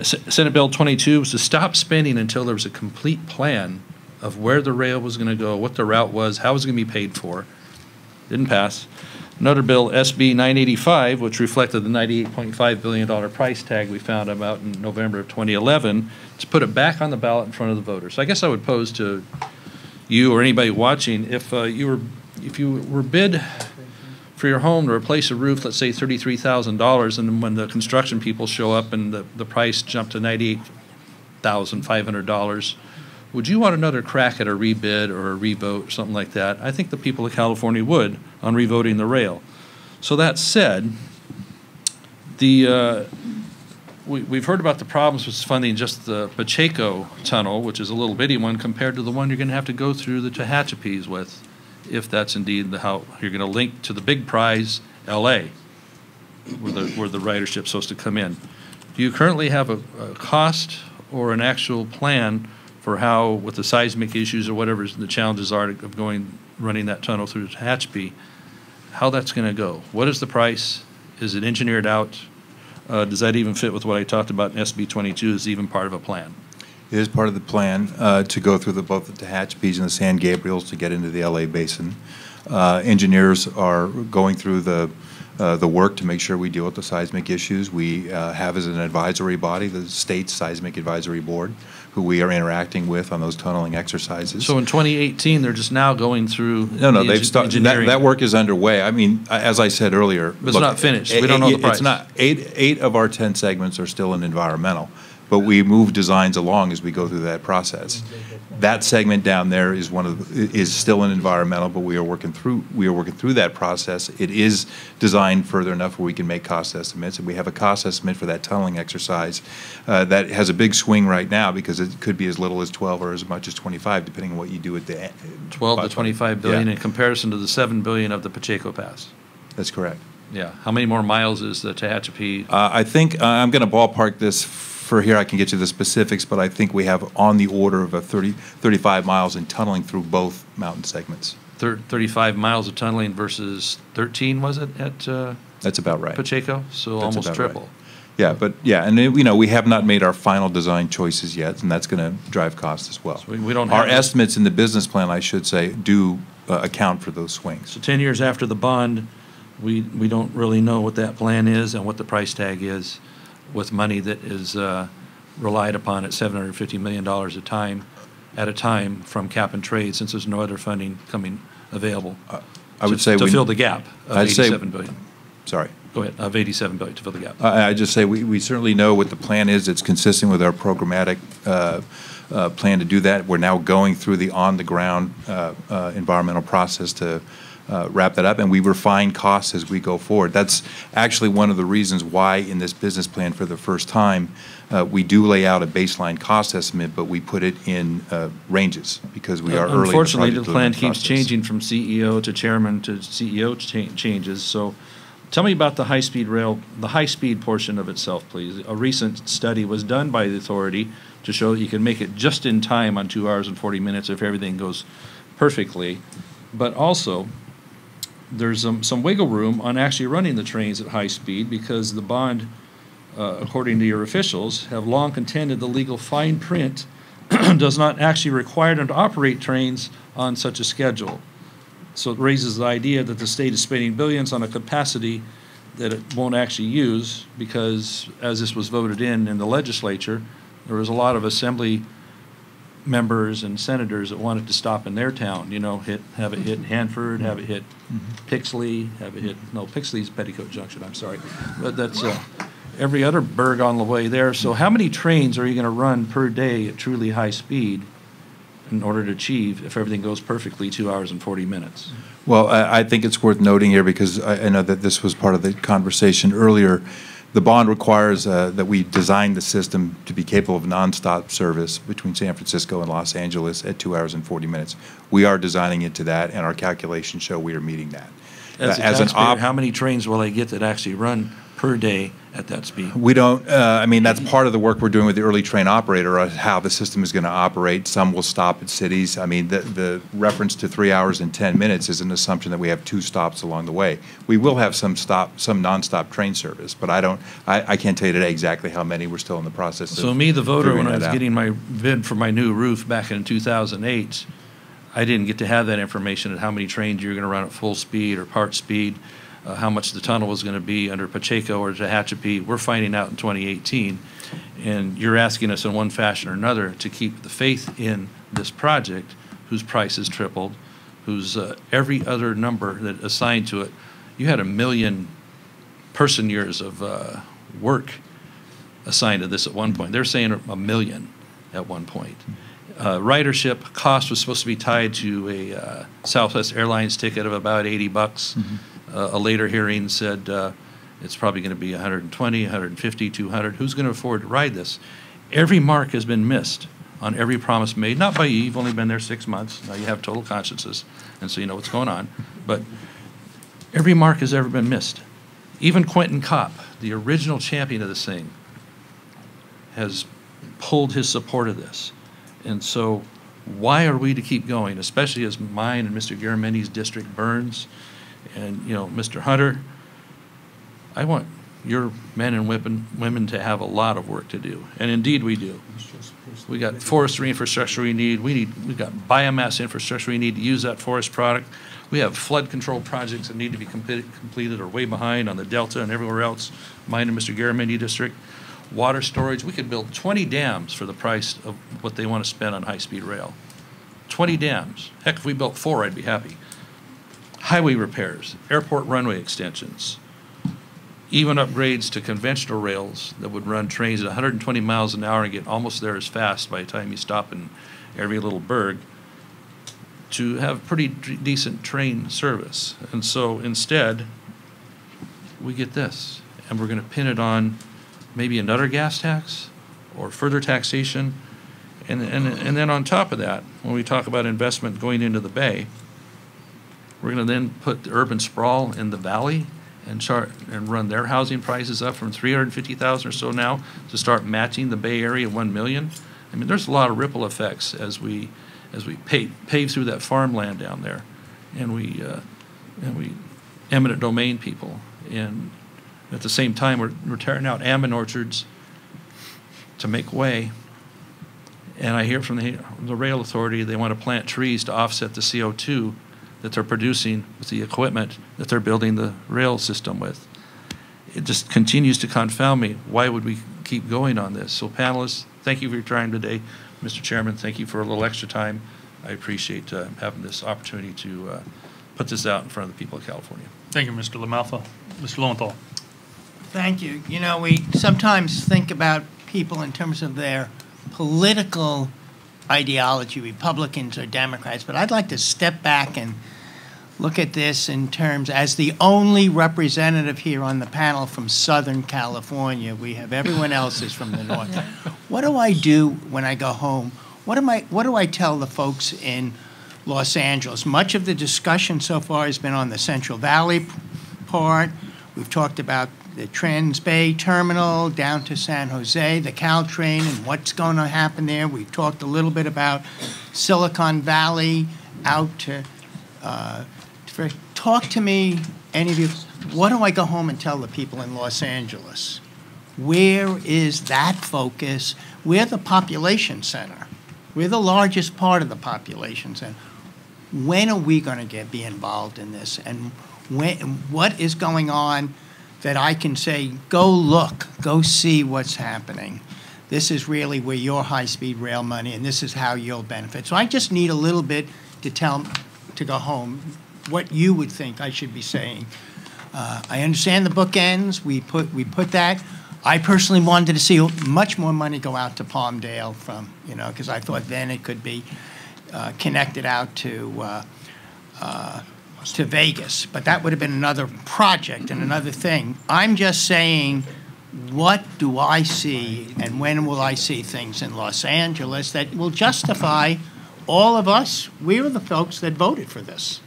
Senate Bill 22 was to stop spending until there was a complete plan of where the rail was going to go, what the route was, how it was going to be paid for. Didn't pass. Another bill, SB 985, which reflected the $98.5 billion price tag we found about in November of 2011, to put it back on the ballot in front of the voters. So I guess I would pose to you or anybody watching, if you were bid for your home to replace a roof, let's say $33,000, and then when the construction people show up and the price jumped to $98,500, would you want another crack at a rebid or a revote or something like that? I think the people of California would on revoting the rail. So that said, we've heard about the problems with funding just the Pacheco tunnel, which is a little bitty one, compared to the one you're going to have to go through the Tehachapi's with, if that's indeed how you're going to link to the big prize, L.A., where the ridership's supposed to come in. Do you currently have a cost or an actual plan for how, with the seismic issues or whatever the challenges are of running that tunnel through Tehachapi, how that's going to go? What is the price? Is it engineered out? Does that even fit with what I talked about in SB 22? Is it even part of a plan? It is part of the plan to go through both the Tehachapi's and the San Gabriels to get into the LA basin. Engineers are going through the work to make sure we deal with the seismic issues. We have as an advisory body the State Seismic Advisory Board, who we are interacting with on those tunneling exercises. So in 2018, they're just now going through they've started. That work is underway. I mean, as I said earlier, but it's not finished. We don't know the price. It's not. Eight of our 10 segments are still in environmental, but we move designs along as we go through that process. That segment down there is still in environmental, but we are working through that process. It is designed further enough where we can make cost estimates, and we have a cost estimate for that tunneling exercise that has a big swing right now because it could be as little as 12 or as much as 25, depending on what you do at the end. 12 to 25 billion in comparison to the 7 billion of the Pacheco Pass. That's correct. Yeah. How many more miles is the Tehachapi? I think I'm going to ballpark this. For here, I can get you the specifics, but I think we have on the order of 35 miles in tunneling through both mountain segments. 35 miles of tunneling versus 13, was it, at That's about right. Pacheco? So That's almost triple. Right. Yeah, and we have not made our final design choices yet, and that's going to drive costs as well. So we don't have our estimates in the business plan, I should say, do account for those swings. So 10 years after the bond, we don't really know what that plan is and what the price tag is, with money that is relied upon at $750 million at a time from cap and trade, since there's no other funding coming available. I would say to fill the gap of $87 billion. Sorry. Go ahead. Of $87 billion to fill the gap. I just say we certainly know what the plan is. It's consistent with our programmatic plan to do that. We're now going through the on-the-ground environmental process to wrap that up, and we refine costs as we go forward. That's actually one of the reasons why in this business plan for the first time we do lay out a baseline cost estimate, but we put it in ranges because we are early in the project. Unfortunately, the plan keeps changing from CEO to chairman to CEO changes. So tell me about the high-speed rail, the high-speed portion of itself, please. A recent study was done by the authority to show that you can make it just in time on 2 hours and 40 minutes if everything goes perfectly, but also there's some wiggle room on actually running the trains at high speed because the bond, according to your officials, have long contended the legal fine print does not actually require them to operate trains on such a schedule. So it raises the idea that the state is spending billions on a capacity that it won't actually use because, as this was voted in the legislature, there was a lot of assembly members and senators that wanted to stop in their town, have it hit Hanford, have it hit Pixley, Pixley's Petticoat Junction, I'm sorry. But that's every other burg on the way there. So how many trains are you going to run per day at truly high speed? in order to achieve, if everything goes perfectly, 2 hours and 40 minutes. Well, I think it's worth noting here, because I know that this was part of the conversation earlier. The bond requires that we design the system to be capable of nonstop service between San Francisco and Los Angeles at 2 hours and 40 minutes. We are designing it to that, and our calculations show we are meeting that. As a taxpayer, how many trains will I get that actually run per day at that speed? We don't, I mean, that's part of the work we're doing with the early train operator, how the system is going to operate. Some will stop at cities. I mean, the reference to 3 hours and 10 minutes is an assumption that we have 2 stops along the way. We will have some nonstop train service, but I can't tell you today exactly how many. We're still in the process of So me, the voter, when I was out. getting my bid for my new roof back in 2008, I didn't get to have that information at how many trains you're going to run at full speed or part speed, how much the tunnel was going to be under Pacheco or Tehachapi. We're finding out in 2018, and you're asking us in one fashion or another to keep the faith in this project, whose price has tripled, whose every other number that assigned to it. You had 1 million person years of work assigned to this at one point. They're saying 1 million at one point. Ridership cost was supposed to be tied to a Southwest Airlines ticket of about $80. Mm-hmm. A later hearing said it's probably going to be 120, 150, 200. Who's going to afford to ride this? Every mark has been missed on every promise made, not by you. You've only been there 6 months. Now you have total consciences, and so you know what's going on. But every mark has ever been missed. Even Quentin Kopp, the original champion of this thing, has pulled his support of this. And so why are we to keep going, especially as mine and Mr. Garamendi's district burns? And, you know, Mr. Hunter, I want your men and women to have a lot of work to do. And indeed we do. We got forestry infrastructure we need. We've got biomass infrastructure we need to use that forest product. We have flood control projects that need to be completed or way behind on the Delta and everywhere else, mine and Mr. Garamendi district. Water storage, we could build 20 dams for the price of what they want to spend on high-speed rail. 20 dams. Heck, if we built 4, I'd be happy. Highway repairs, airport runway extensions, even upgrades to conventional rails that would run trains at 120 miles an hour and get almost there as fast by the time you stop in every little burg, to have pretty decent train service. And so instead, we get this, and we're going to pin it on maybe another gas tax or further taxation. And then on top of that, when we talk about investment going into the Bay, we're going to then put the urban sprawl in the valley and run their housing prices up from 350,000 or so now to start matching the Bay Area 1 million. I mean, there's a lot of ripple effects as we pave through that farmland down there, and we eminent domain people, and at the same time we're tearing out almond orchards to make way. And I hear from the rail authority they want to plant trees to offset the CO2 that they're producing with the equipment that they're building the rail system with. It just continues to confound me. Why would we keep going on this? So panelists, thank you for your time today. Mr. Chairman, thank you for a little extra time. I appreciate having this opportunity to put this out in front of the people of California. Thank you, Mr. LaMalfa. Mr. Lowenthal. Thank you. You know, we sometimes think about people in terms of their political ideology, Republicans or Democrats, but I'd like to step back and look at this in terms, as the only representative here on the panel from Southern California. We have everyone else is from the North. What do I do when I go home? What do I tell the folks in Los Angeles? Much of the discussion so far has been on the Central Valley part. We've talked about the Trans-Bay Terminal down to San Jose, the Caltrain, and what's going to happen there. We've talked a little bit about Silicon Valley out to talk to me, any of you. What do I go home and tell the people in Los Angeles? Where is that focus? We're the population center. We're the largest part of the population center. When are we going to be involved in this? And what is going on that I can say, go look, go see what's happening? This is really where your high-speed rail money, and this is how you'll benefit. So I just need a little bit to go home what you would think I should be saying. I understand the bookends. We put that. I personally wanted to see much more money go out to Palmdale from, because I thought then it could be. connected out to Vegas. But that would have been another project and another thing. I'm just saying, what do I see and when will I see things in Los Angeles that will justify all of us? We were the folks that voted for this.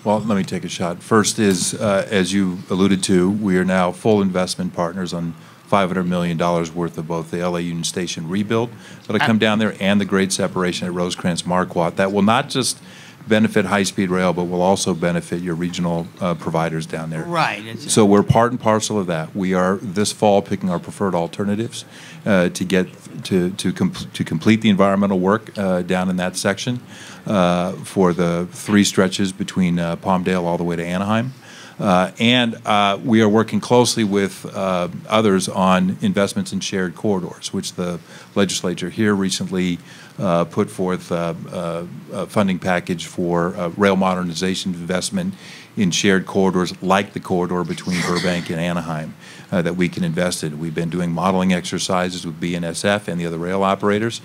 Well, let me take a shot. First is, as you alluded to, we are now full investment partners on $500 million worth of both the LA Union Station rebuild that'll come down there and the grade separation at Rosecrans Marquardt. That will not just benefit high-speed rail, but will also benefit your regional providers down there. Right. So we're part and parcel of that. We are this fall picking our preferred alternatives to get to complete the environmental work down in that section for the 3 stretches between Palmdale all the way to Anaheim. And we are working closely with others on investments in shared corridors, which the legislature here recently put forth a funding package for rail modernization investment in shared corridors like the corridor between Burbank and Anaheim that we can invest in. We've been doing modeling exercises with BNSF and the other rail operators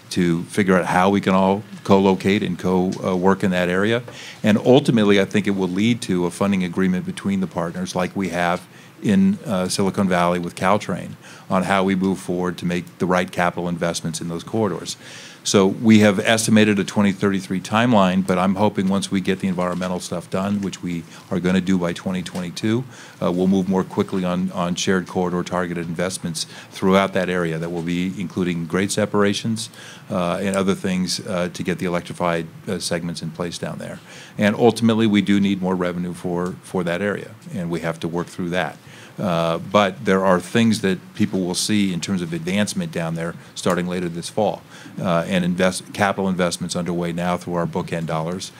to figure out how we can all co-locate and co-work in that area. And ultimately, I think it will lead to a funding agreement between the partners like we have in Silicon Valley with Caltrain on how we move forward to make the right capital investments in those corridors. So we have estimated a 2033 timeline, but I'm hoping once we get the environmental stuff done, which we are going to do by 2022, we'll move more quickly on shared corridor targeted investments throughout that area that will be including grade separations and other things to get the electrified segments in place down there. And ultimately, we do need more revenue for that area, and we have to work through that. But there are things that people will see in terms of advancement down there starting later this fall, and capital investments underway now through our bookend dollars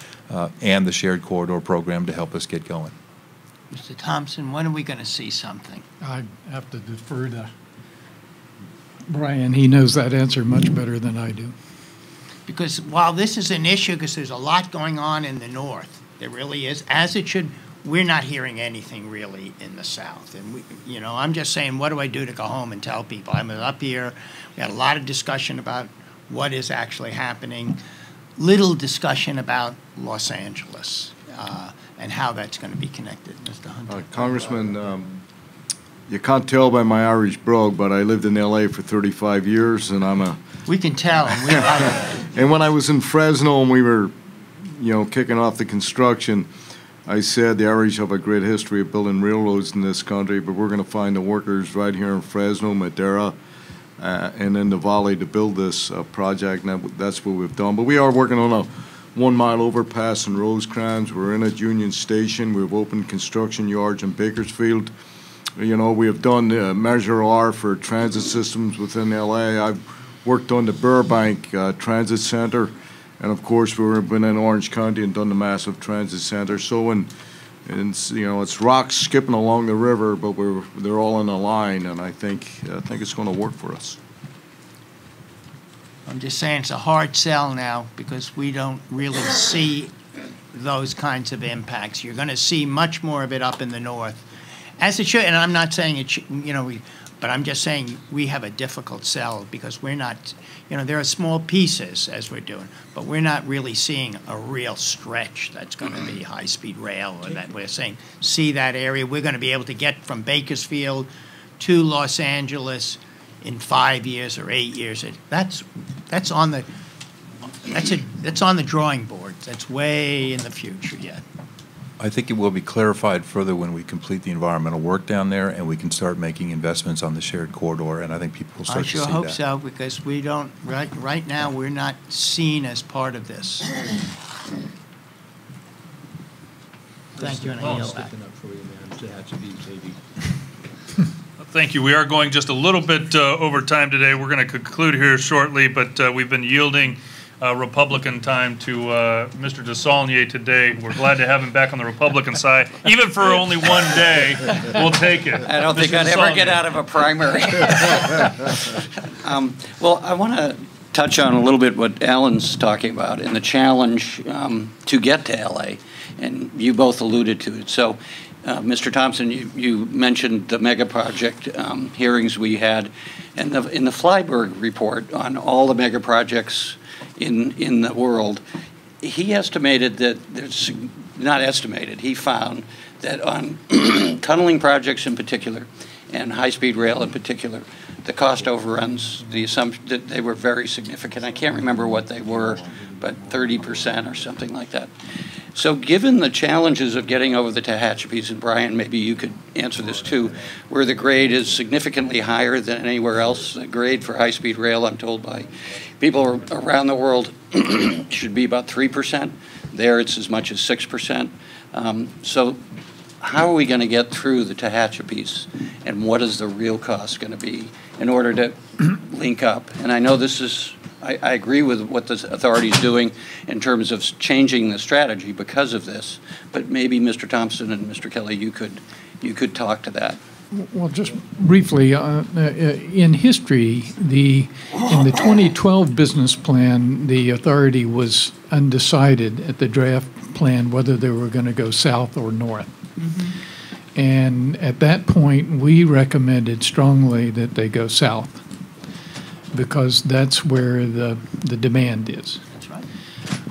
and the shared corridor program to help us get going. Mr. Thompson, when are we going to see something? I have to defer to Brian. He knows that answer much better than I do. Because while this is an issue, because there's a lot going on in the north, there really is, as it should. We're not hearing anything really in the South. And, I'm just saying, what do I do to go home and tell people? I'm up here. We had a lot of discussion about what is actually happening, little discussion about Los Angeles and how that's going to be connected. Mr. Hunter. Congressman, you can't tell by my Irish brogue, but I lived in L.A. for 35 years, and I'm a... We can tell. And when I was in Fresno and we were, kicking off the construction, I said the Irish have a great history of building railroads in this country, but we're going to find the workers right here in Fresno, Madera, and in the Valley to build this project, and that's what we've done. But we are working on a 1-mile overpass in Rosecrans. We're in at Union Station. We've opened construction yards in Bakersfield. We have done Measure R for transit systems within L.A. I've worked on the Burbank Transit Center. And of course, we've been in Orange County and done the massive transit center. So, it's rocks skipping along the river, but they're all in a line, and I think it's going to work for us. I'm just saying it's a hard sell now because we don't really see those kinds of impacts. You're going to see much more of it up in the north, as it should. And I'm not saying it should, but I'm just saying we have a difficult sell because we're not. There are small pieces as we're doing, but we're not really seeing a real stretch that's going to be high-speed rail, or that we're saying, see that area. We're going to be able to get from Bakersfield to Los Angeles in 5 years or 8 years. That's on the drawing board. That's way in the future yet. I think it will be clarified further when we complete the environmental work down there and we can start making investments on the shared corridor, and I think people will start to see that. I sure hope so, because we don't, right now, we're not seen as part of this. Thank you, and I yield back. Thank you. We are going just a little bit over time today. We're going to conclude here shortly, but we've been yielding Republican time to Mr. DeSaulnier today. We're glad to have him back on the Republican side. Even for only one day, we'll take it. I don't think I'd ever get out of a primary. Well, I want to touch on a little bit what Alan's talking about and the challenge to get to L.A., and you both alluded to it. So, Mr. Thompson, you mentioned the mega project hearings we had, and in the Flyberg report on all the mega projects in the world. He estimated that there's not estimated. He found that on tunneling projects in particular, and high-speed rail in particular, the cost overruns, the assumption that they were very significant. I can't remember what they were, but 30% or something like that. So given the challenges of getting over the Tehachapies, and Brian, maybe you could answer this too, where the grade is significantly higher than anywhere else, the grade for high-speed rail, I'm told by people around the world, should be about 3%. There it's as much as 6%. So how are we going to get through the Tehachapies, and what is the real cost going to be in order to link up? And I know this is, I agree with what the authority is doing in terms of changing the strategy because of this, but maybe Mr. Thompson and Mr. Kelly, you could talk to that. Well, just briefly, in history, in the 2012 business plan, the authority was undecided at the draft plan whether they were going to go south or north. Mm-hmm. And at that point, we recommended strongly that they go south because that's where the demand is. That's right.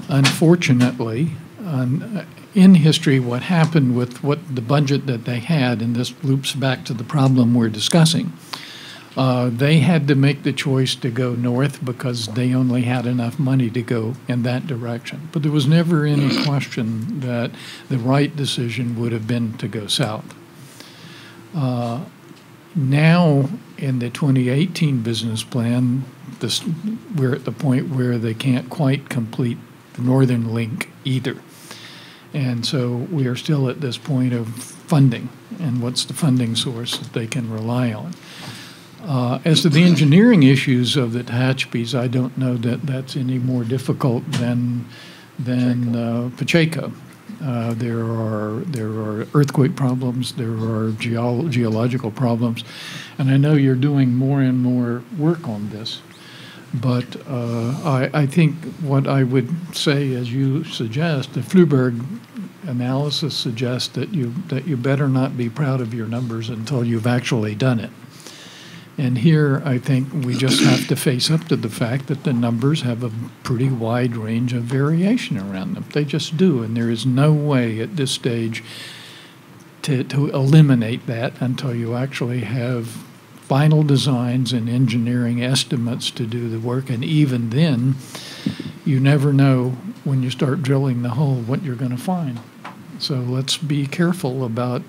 Unfortunately, in history, what happened with the budget that they had, and this loops back to the problem we're discussing, they had to make the choice to go north because they only had enough money to go in that direction. But there was never any question that the right decision would have been to go south. Now, in the 2018 business plan, we're at the point where they can't quite complete the northern link either. And so we are still at this point of funding, and what's the funding source that they can rely on. As to the engineering issues of the Tehachapies, I don't know that that's any more difficult than Pacheco. There are earthquake problems, there are geological problems, and I know you're doing more and more work on this. But I think what I would say, as you suggest, the Fluberg analysis suggests that you better not be proud of your numbers until you've actually done it. And here, I think we just have to face up to the fact that the numbers have a pretty wide range of variation around them. They just do, and there is no way at this stage to eliminate that until you actually have final designs and engineering estimates to do the work. And even then, you never know when you start drilling the hole what you're going to find. So let's be careful about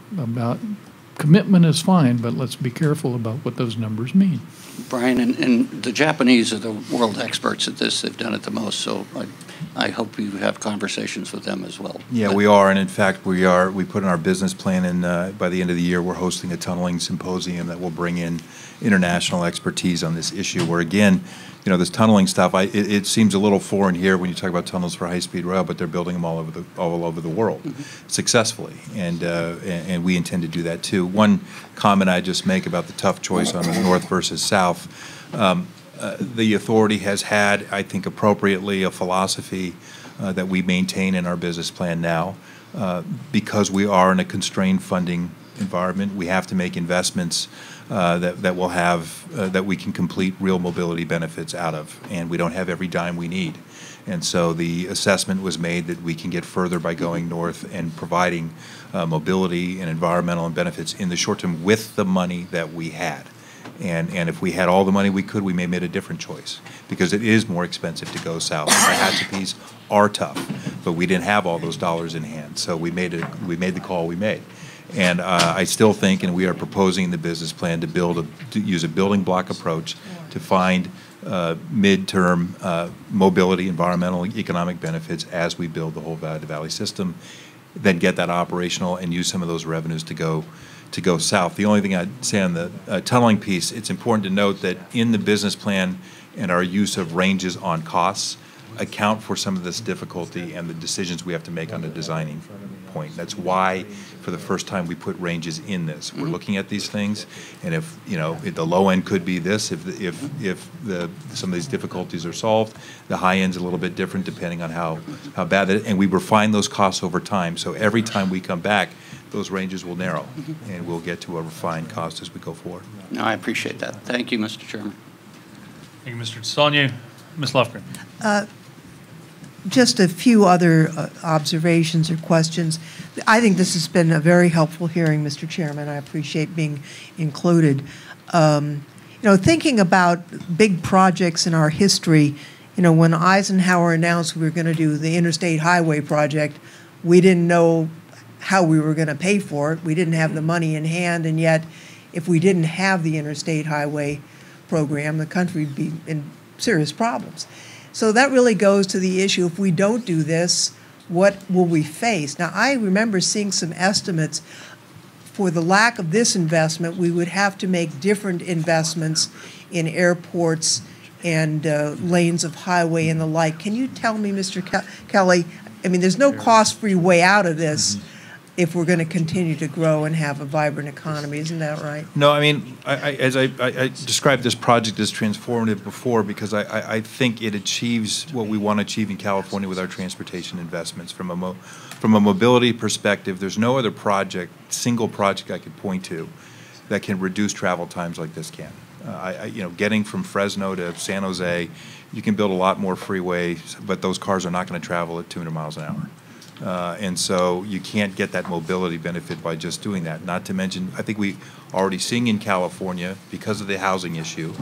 commitment is fine, but let's be careful about what those numbers mean. Brian, and the Japanese are the world experts at this. They've done it the most, so I hope you have conversations with them as well. Yeah, we are, and in fact, we put in our business plan, and by the end of the year, we're hosting a tunneling symposium that will bring in international expertise on this issue, where again, this tunneling stuff, it seems a little foreign here when you talk about tunnels for high-speed rail, but they're building them all over the world successfully, and we intend to do that too. One comment I just make about the tough choice on north versus south, the authority has had, I think appropriately, a philosophy that we maintain in our business plan now. Because we are in a constrained funding environment, we have to make investments that we can complete real mobility benefits out of, and we don't have every dime we need. And so the assessment was made that we can get further by going north and providing mobility and environmental and benefits in the short term with the money that we had. And if we had all the money we could, we may have made a different choice, because it is more expensive to go south. The Tehachapies are tough, but we didn't have all those dollars in hand, so we made the call we made. And I still think, and we are proposing in the business plan to use a building block approach to find mid-term mobility, environmental, economic benefits as we build the whole Valley system, then get that operational and use some of those revenues to go south. The only thing I'd say on the tunneling piece, it's important to note that in the business plan and our use of ranges on costs account for some of this difficulty and the decisions we have to make on the designing point. That's why, for the first time, we put ranges in this. We're looking at these things, and if the low end could be this, if some of these difficulties are solved, the high end's a little bit different depending on how bad it is, and we refine those costs over time. So every time we come back, those ranges will narrow, and we'll get to a refined cost as we go forward. No, I appreciate that. Thank you, Mr. Chairman. Thank you, Mr. Saulnier. Ms. Lofgren. just a few other observations or questions. I think this has been a very helpful hearing, Mr. Chairman. I appreciate being included. Thinking about big projects in our history, when Eisenhower announced we were going to do the Interstate Highway Project, we didn't know how we were going to pay for it. We didn't have the money in hand, and yet if we didn't have the Interstate Highway Program, the country would be in serious problems. So that really goes to the issue, if we don't do this, what will we face? Now, I remember seeing some estimates. For the lack of this investment, we would have to make different investments in airports and lanes of highway and the like. Can you tell me, Mr. Kelly, there's no cost-free way out of this if we're going to continue to grow and have a vibrant economy. Isn't that right? No, as I described this project as transformative before, because I think it achieves what we want to achieve in California with our transportation investments. From a mobility perspective, there's no other single project I could point to that can reduce travel times like this can. Getting from Fresno to San Jose, you can build a lot more freeways, but those cars are not going to travel at 200 miles an hour. And so you can't get that mobility benefit by just doing that. Not to mention, I think we already seeing in California, because of the housing issue,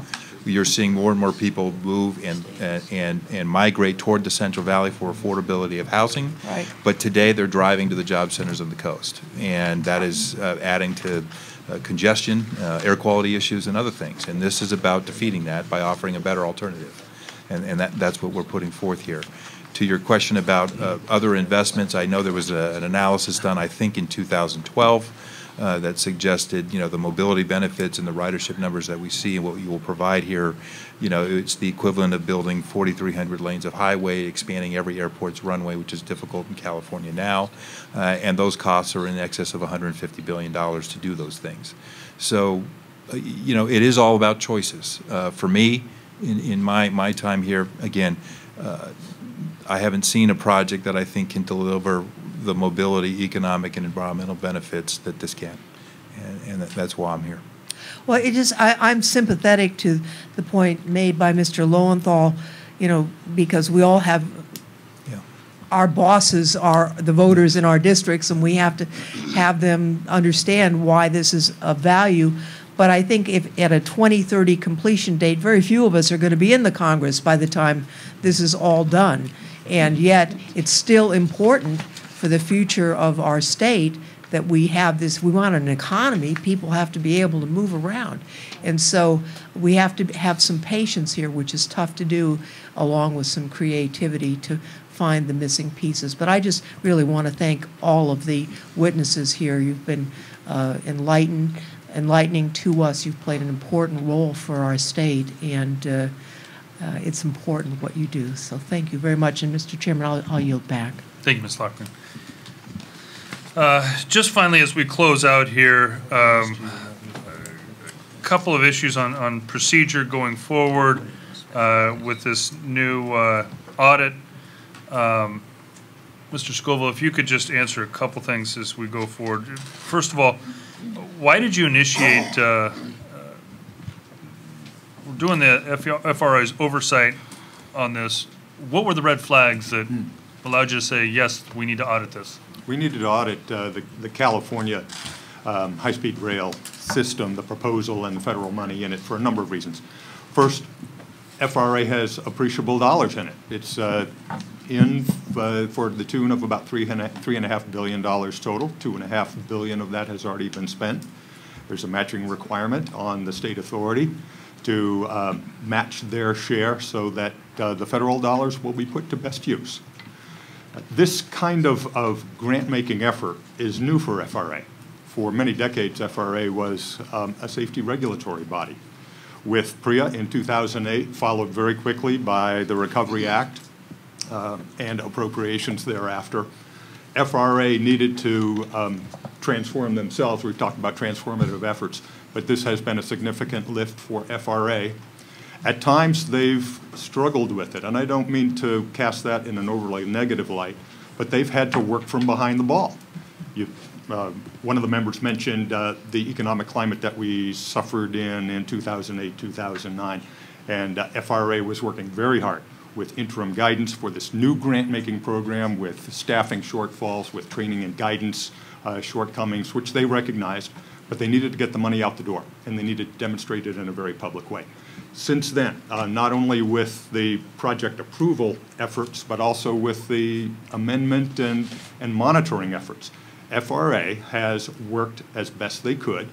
you're seeing more and more people move and migrate toward the Central Valley for affordability of housing. Right. But today they're driving to the job centers of the coast, and that is adding to congestion, air quality issues, and other things. And this is about defeating that by offering a better alternative, and that's what we're putting forth here. To your question about other investments, I know there was an analysis done, I think, in 2012 that suggested, the mobility benefits and the ridership numbers that we see and what you will provide here, it's the equivalent of building 4,300 lanes of highway, expanding every airport's runway, which is difficult in California now, and those costs are in excess of $150 billion to do those things. So, it is all about choices. For me, in my time here, again, I haven't seen a project that I think can deliver the mobility, economic, and environmental benefits that this can, and that's why I'm here. Well, I'm sympathetic to the point made by Mr. Lowenthal, because we all have, our bosses are the voters in our districts, and we have to have them understand why this is of value. But I think if at a 2030 completion date, very few of us are going to be in the Congress by the time this is all done. And yet, it's still important for the future of our state that we have this. We want an economy. People have to be able to move around. And so we have to have some patience here, which is tough to do, along with some creativity to find the missing pieces. But I just really want to thank all of the witnesses here. You've been enlightening to us. You've played an important role for our state, and it's important what you do. So thank you very much. And Mr. Chairman, I'll yield back. Thank you, Ms. Loughlin. Just finally, as we close out here, a couple of issues on procedure going forward with this new audit. Mr. Scoville, if you could just answer a couple things as we go forward. First of all, why did you initiate we're doing the FRI's oversight on this? What were the red flags that allowed you to say, yes, we need to audit this? We needed to audit the California high-speed rail system, the proposal, and the federal money in it for a number of reasons. First, FRA has appreciable dollars in it. It's in for the tune of about $3.5 billion total. $2.5 billion of that has already been spent. There's a matching requirement on the state authority to match their share so that the federal dollars will be put to best use. This kind of grant-making effort is new for FRA. For many decades, FRA was a safety regulatory body. With PREA in 2008, followed very quickly by the Recovery Act and appropriations thereafter, FRA needed to transform themselves. We've talked about transformative efforts, but this has been a significant lift for FRA. At times, they've struggled with it, and I don't mean to cast that in an overly negative light, but they've had to work from behind the ball. One of the members mentioned the economic climate that we suffered in 2008, 2009, and FRA was working very hard with interim guidance for this new grant-making program, with staffing shortfalls, with training and guidance shortcomings, which they recognized, but they needed to get the money out the door, and they needed to demonstrate it in a very public way. Since then, not only with the project approval efforts, but also with the amendment and monitoring efforts, FRA has worked as best they could.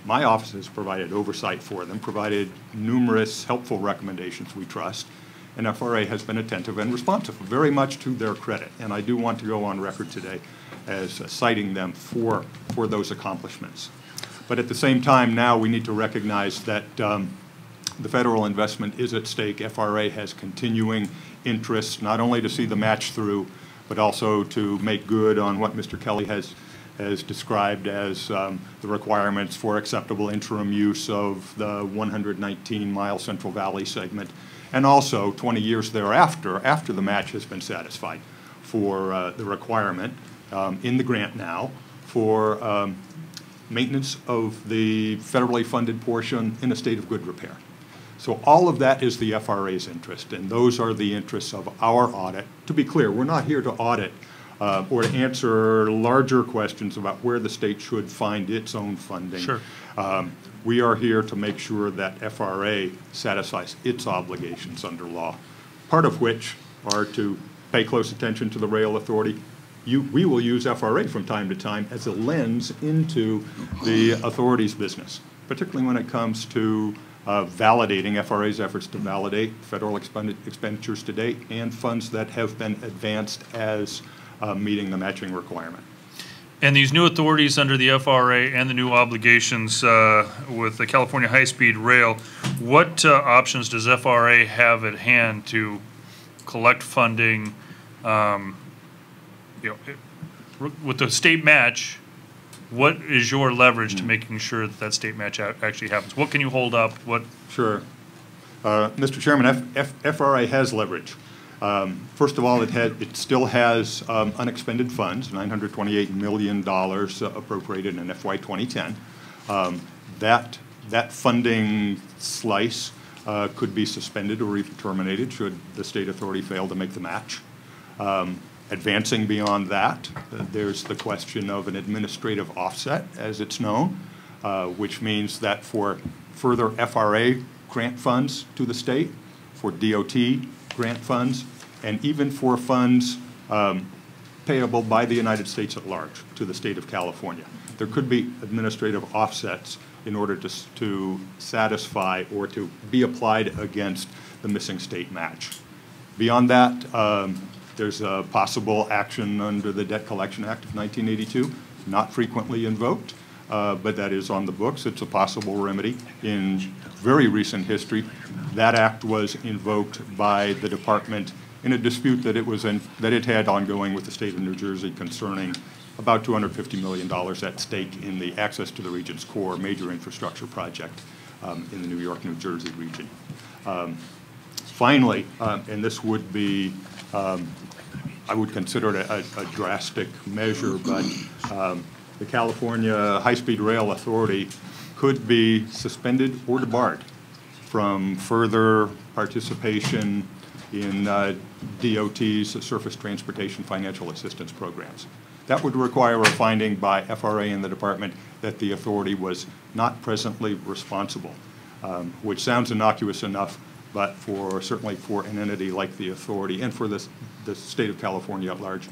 My office has provided oversight for them, provided numerous helpful recommendations, we trust, and FRA has been attentive and responsive, very much to their credit. And I do want to go on record today as citing them for those accomplishments. But at the same time, now we need to recognize that the federal investment is at stake. FRA has continuing interests, not only to see the match through, but also to make good on what Mr. Kelly has described as the requirements for acceptable interim use of the 119-mile Central Valley segment, and also 20 years thereafter, after the match has been satisfied, for the requirement in the grant now for maintenance of the federally funded portion in a state of good repair. So all of that is the FRA's interest, and those are the interests of our audit. To be clear, we're not here to audit or to answer larger questions about where the state should find its own funding. Sure. We are here to make sure that FRA satisfies its obligations under law, part of which are to pay close attention to the rail authority. We will use FRA from time to time as a lens into the authority's business, particularly when it comes to validating FRA's efforts to validate federal expenditures to date and funds that have been advanced as meeting the matching requirement. And these new authorities under the FRA and the new obligations with the California High-Speed Rail, what options does FRA have at hand to collect funding? With the state match, what is your leverage to making sure that that state match actually happens? What can you hold up? What? Sure. Mr. Chairman, FRA has leverage. First of all, it still has unexpended funds, $928 million appropriated in FY 2010. That funding slice could be suspended or even terminated should the state authority fail to make the match. Advancing beyond that, there's the question of an administrative offset, as it's known, which means that for further FRA grant funds to the state, for DOT grant funds, and even for funds payable by the United States at large to the state of California, there could be administrative offsets in order to satisfy or to be applied against the missing state match. Beyond that, there's a possible action under the Debt Collection Act of 1982, not frequently invoked, but that is on the books. It's a possible remedy. In very recent history, that act was invoked by the department in a dispute that it had ongoing with the state of New Jersey concerning about $250 million at stake in the Access to the Region's Core major infrastructure project in the New York, New Jersey region. Finally, and this would be I would consider it a drastic measure, but the California High-Speed Rail Authority could be suspended or debarred from further participation in DOT's surface transportation financial assistance programs. That would require a finding by FRA and the department that the authority was not presently responsible, which sounds innocuous enough, but certainly for an entity like the authority and for the state of California at large,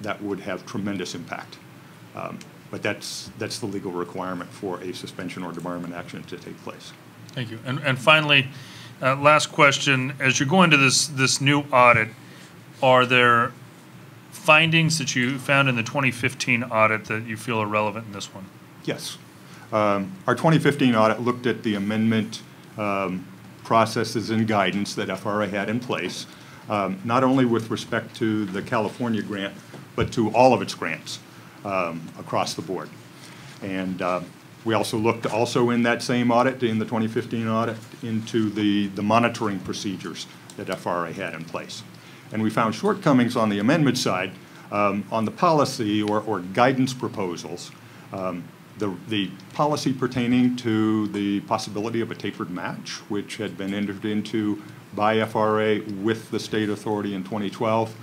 that would have tremendous impact. But that's the legal requirement for a suspension or debarment action to take place. Thank you. And finally, last question: as you're going to this new audit, are there findings that you found in the 2015 audit that you feel are relevant in this one? Yes. Our 2015 audit looked at the amendment processes and guidance that FRA had in place, not only with respect to the California grant, but to all of its grants across the board. And we also looked in that same audit, in the 2015 audit, into the monitoring procedures that FRA had in place. And we found shortcomings on the amendment side. On the policy or guidance proposals, The policy pertaining to the possibility of a tapered match, which had been entered into by FRA with the state authority in 2012,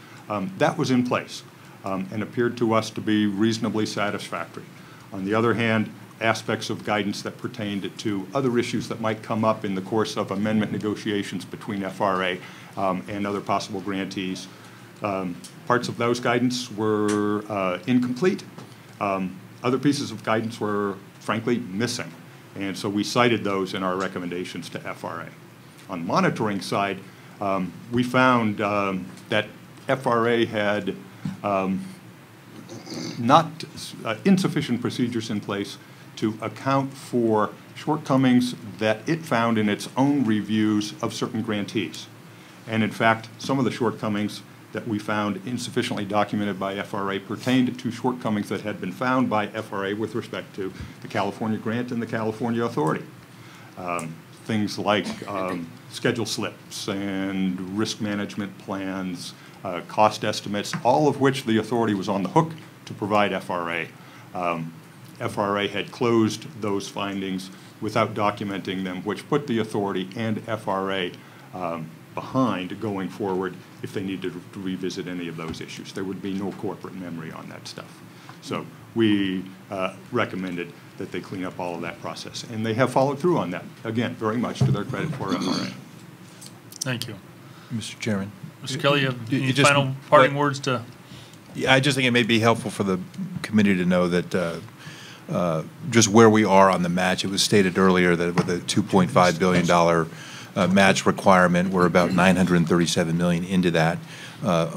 that was in place and appeared to us to be reasonably satisfactory. On the other hand, aspects of guidance that pertained to other issues that might come up in the course of amendment negotiations between FRA and other possible grantees. Parts of those guidance were incomplete. Other pieces of guidance were, frankly, missing. And so we cited those in our recommendations to FRA. On the monitoring side, we found that FRA had not insufficient procedures in place to account for shortcomings that it found in its own reviews of certain grantees. And in fact, some of the shortcomings that we found insufficiently documented by FRA pertained to shortcomings that had been found by FRA with respect to the California grant and the California authority. Things like schedule slips and risk management plans, cost estimates, all of which the authority was on the hook to provide FRA. FRA had closed those findings without documenting them, which put the authority and FRA behind going forward if they needed to revisit any of those issues. There would be no corporate memory on that stuff. So we recommended that they clean up all of that process. And they have followed through on that, again, very much to their credit for FRA. Thank you. Mr. Chairman. Mr. Kelly, you have any just- final parting words to? Yeah, I just think it may be helpful for the committee to know that just where we are on the match. It was stated earlier that with a $2.5 billion match requirement, we're about $937 million into that.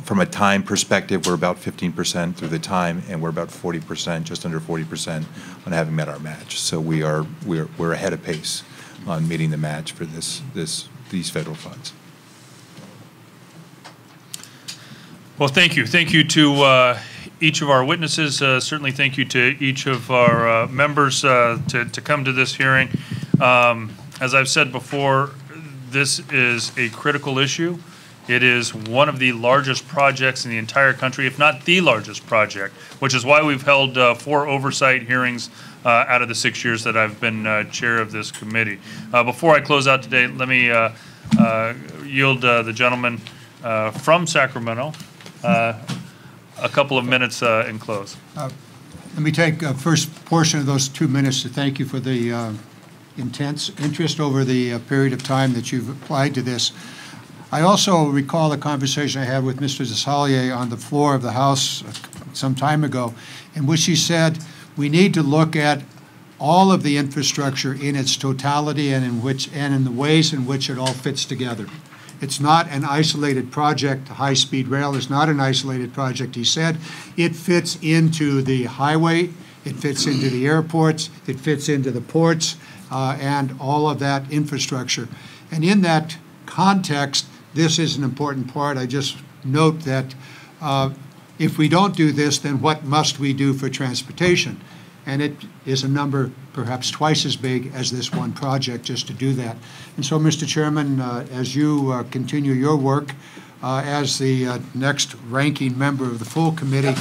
From a time perspective, we're about 15% through the time, and we're about 40%, just under 40% on having met our match. So we're ahead of pace on meeting the match for these federal funds. Well, thank you. Thank you to each of our witnesses. Certainly thank you to each of our members to come to this hearing. As I've said before, this is a critical issue. It is one of the largest projects in the entire country, if not the largest project, which is why we've held 4 oversight hearings out of the 6 years that I've been chair of this committee. Before I close out today, let me yield the gentleman from Sacramento a couple of minutes and close. Let me take first portion of those 2 minutes to thank you for the intense interest over the period of time that you've applied to this. I also recall a conversation I had with Mr. Desailliers on the floor of the House some time ago, in which he said we need to look at all of the infrastructure in its totality and in the ways in which it all fits together. It's not an isolated project. High-speed rail is not an isolated project, he said. It fits into the highway, it fits into the airports, it fits into the ports, and all of that infrastructure. And in that context, this is an important part. I just note that if we don't do this, then what must we do for transportation? And it is a number perhaps twice as big as this one project just to do that. And so, Mr. Chairman, as you continue your work as the next ranking member of the full committee,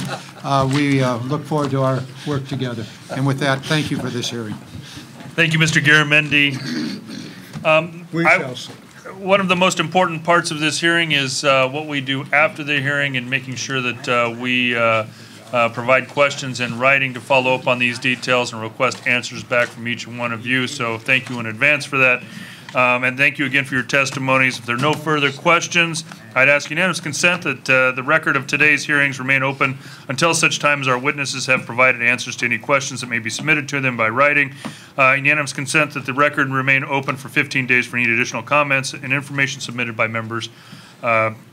we look forward to our work together. And with that, thank you for this hearing. Thank you, Mr. Garamendi. We shall see. One of the most important parts of this hearing is what we do after the hearing and making sure that we provide questions in writing to follow up on these details and request answers back from each one of you. So thank you in advance for that. And thank you again for your testimonies. If there are no further questions, I'd ask unanimous consent that the record of today's hearings remain open until such time as our witnesses have provided answers to any questions that may be submitted to them by writing. Unanimous consent that the record remain open for 15 days for any additional comments and information submitted by members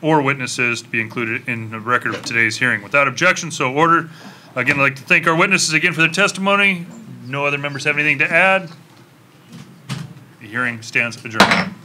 or witnesses to be included in the record of today's hearing. Without objection, so ordered. Again, I'd like to thank our witnesses again for their testimony. No other members have anything to add? The hearing stands adjourned.